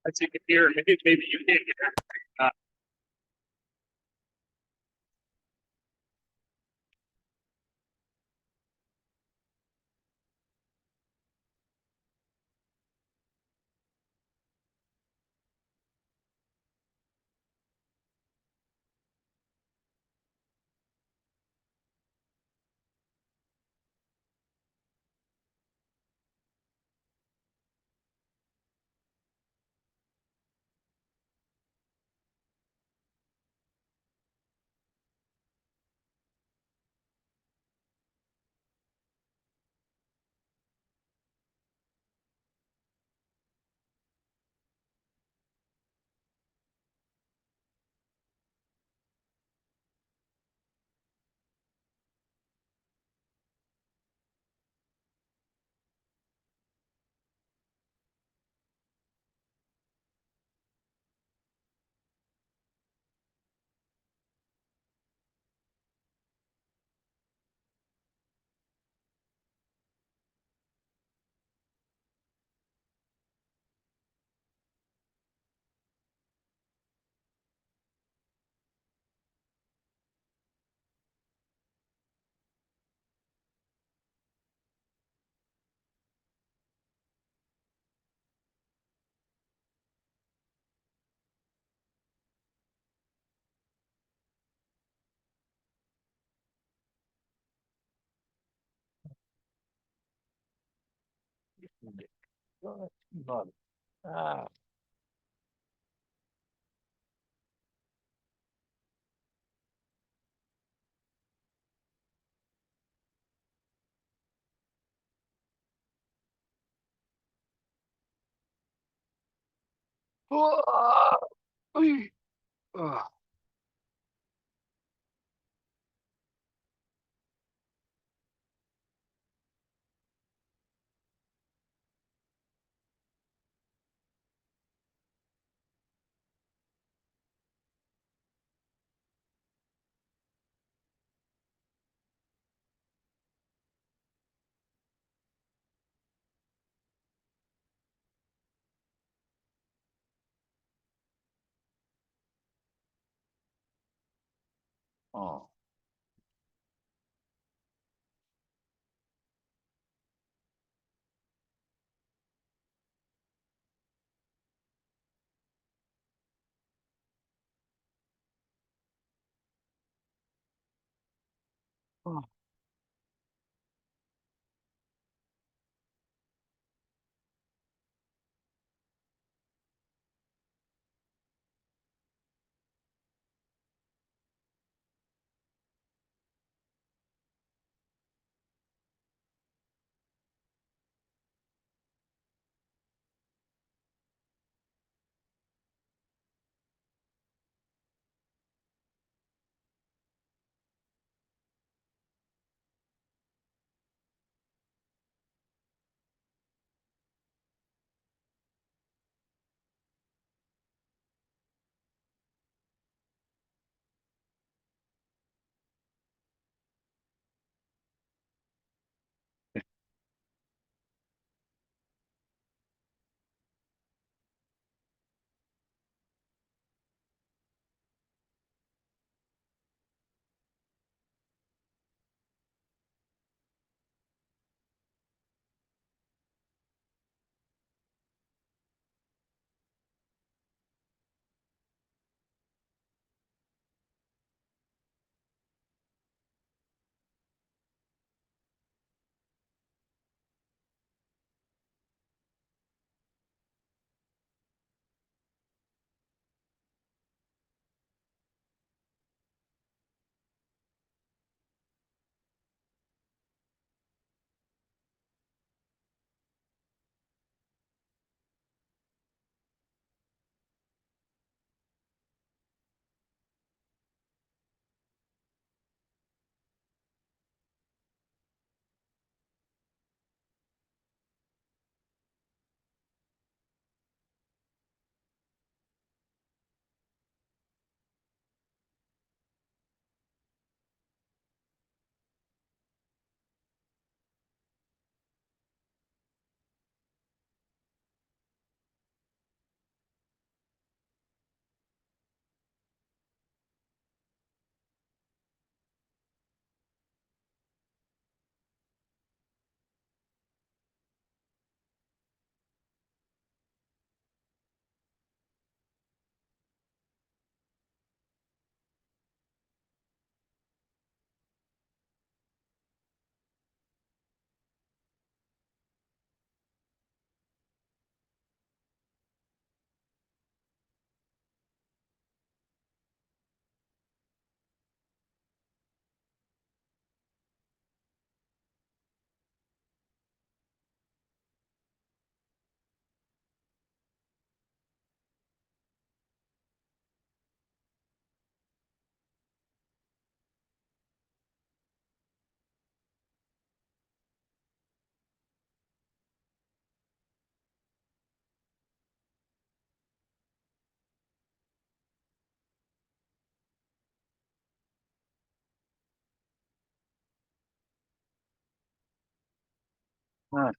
As you can hear, maybe you can't hear. Ah. Ah. Ui. Ah. Oh. Ah,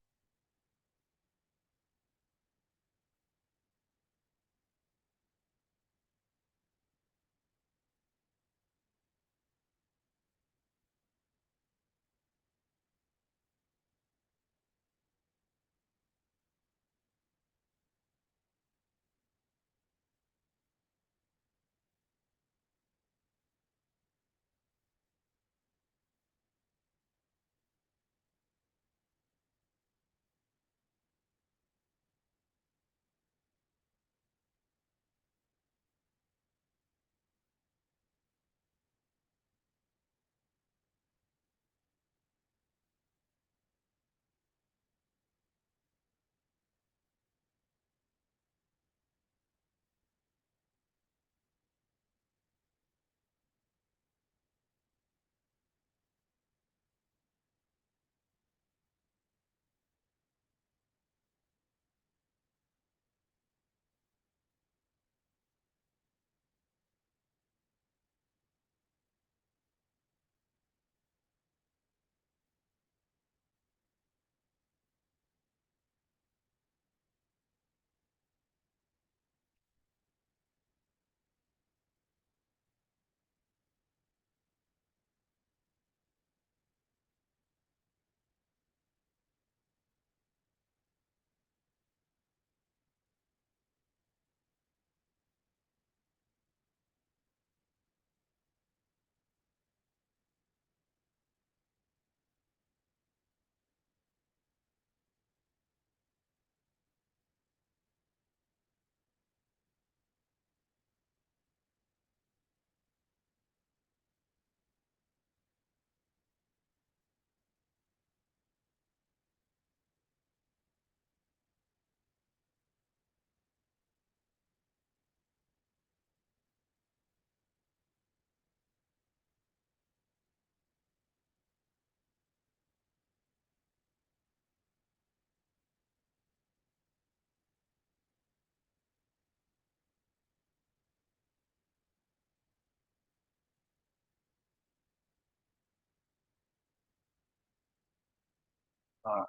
ah.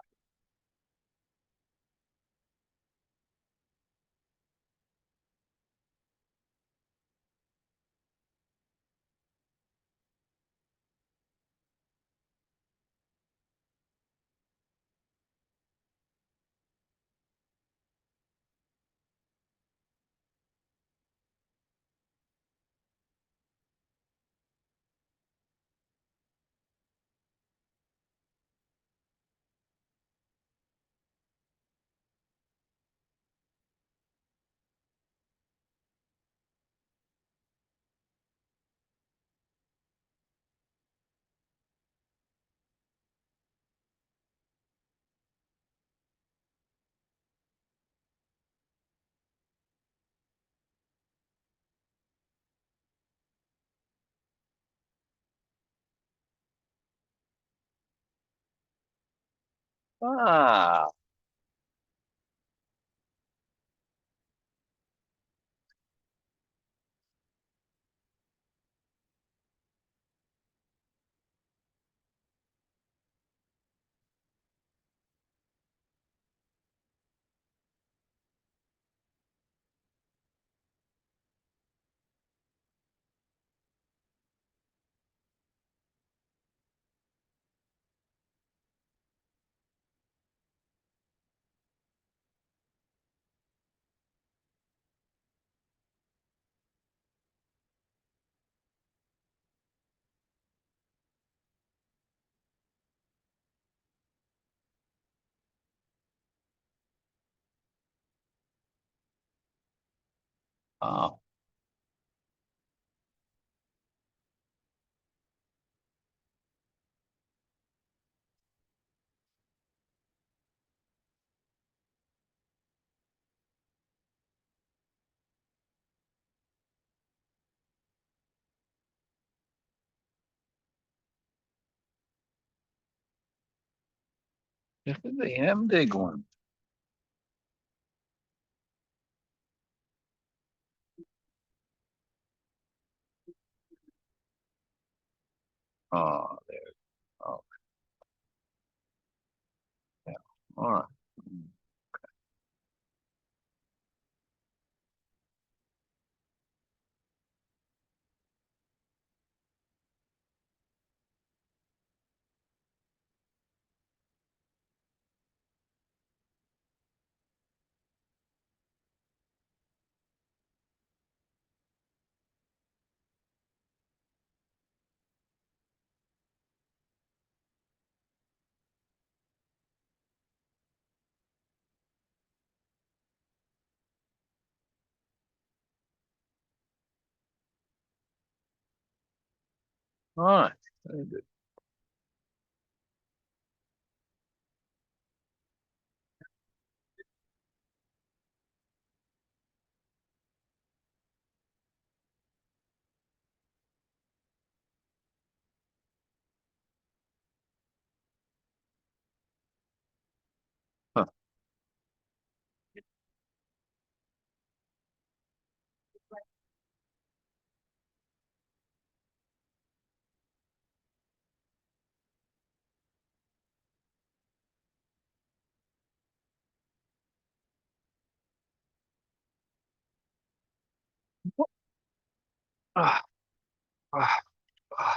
Ah, ah. Look at the ham big one. Oh, there. Oh, yeah. All right. Mm. All right. Very good. Huh. Ah, ah, ah.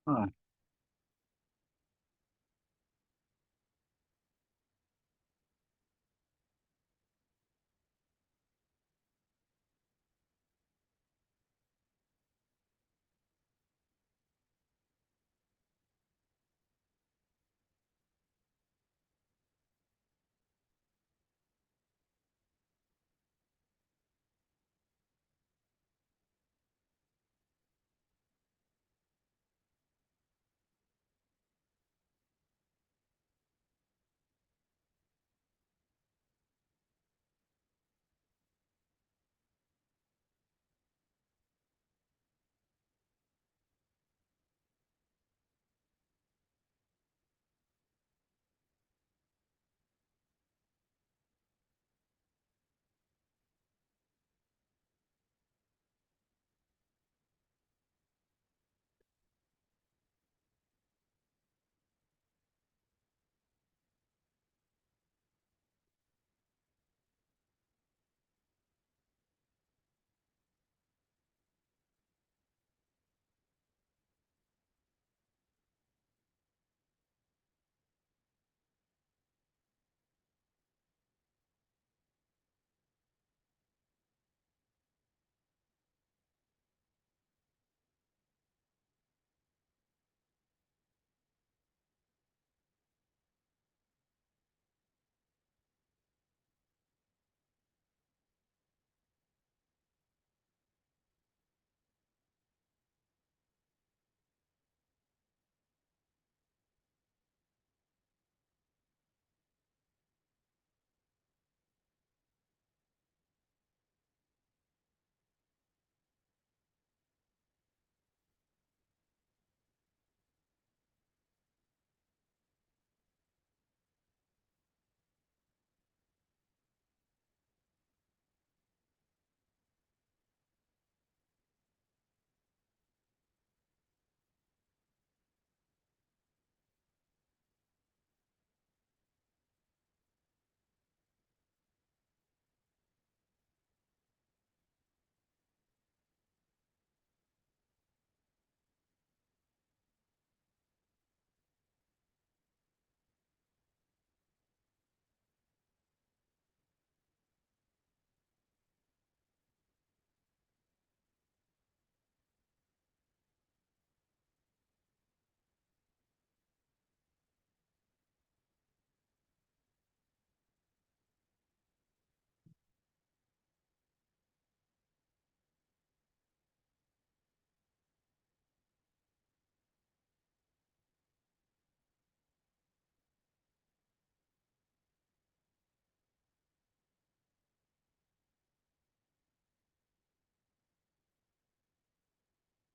Ah.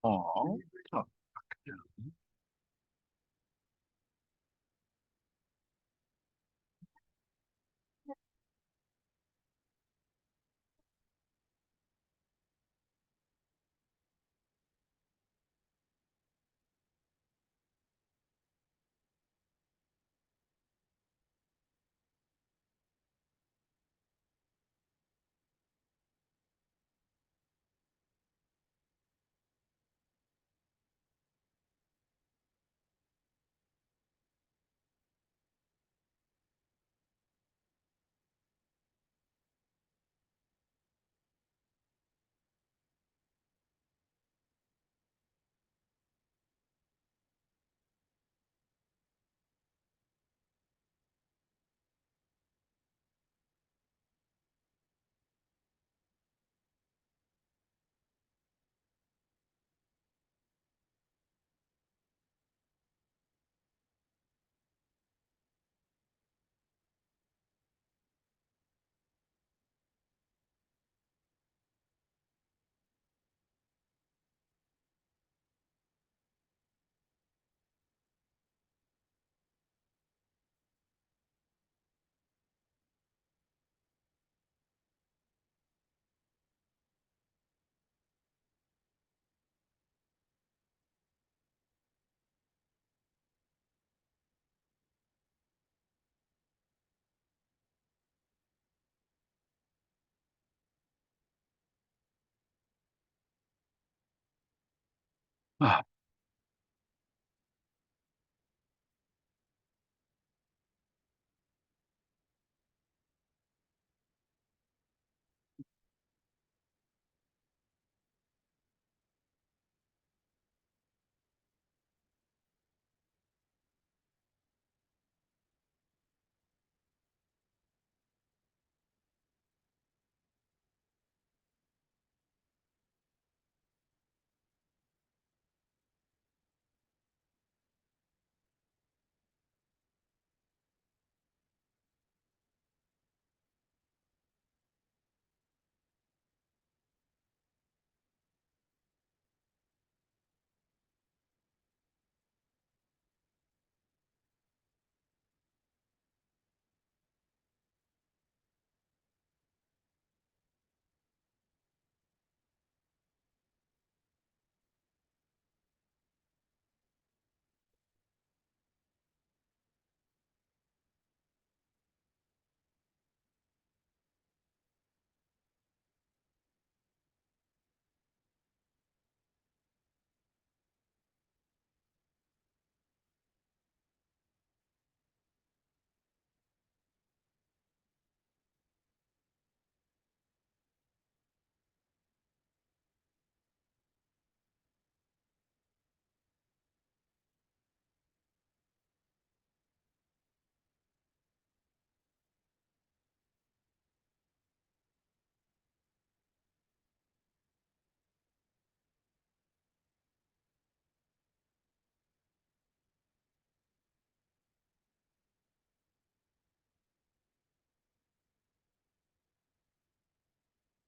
Oh. Ah.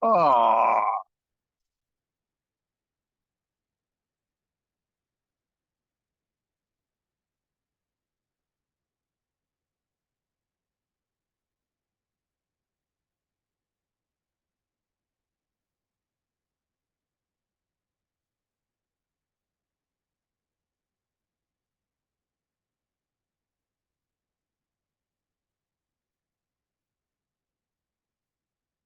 Oh.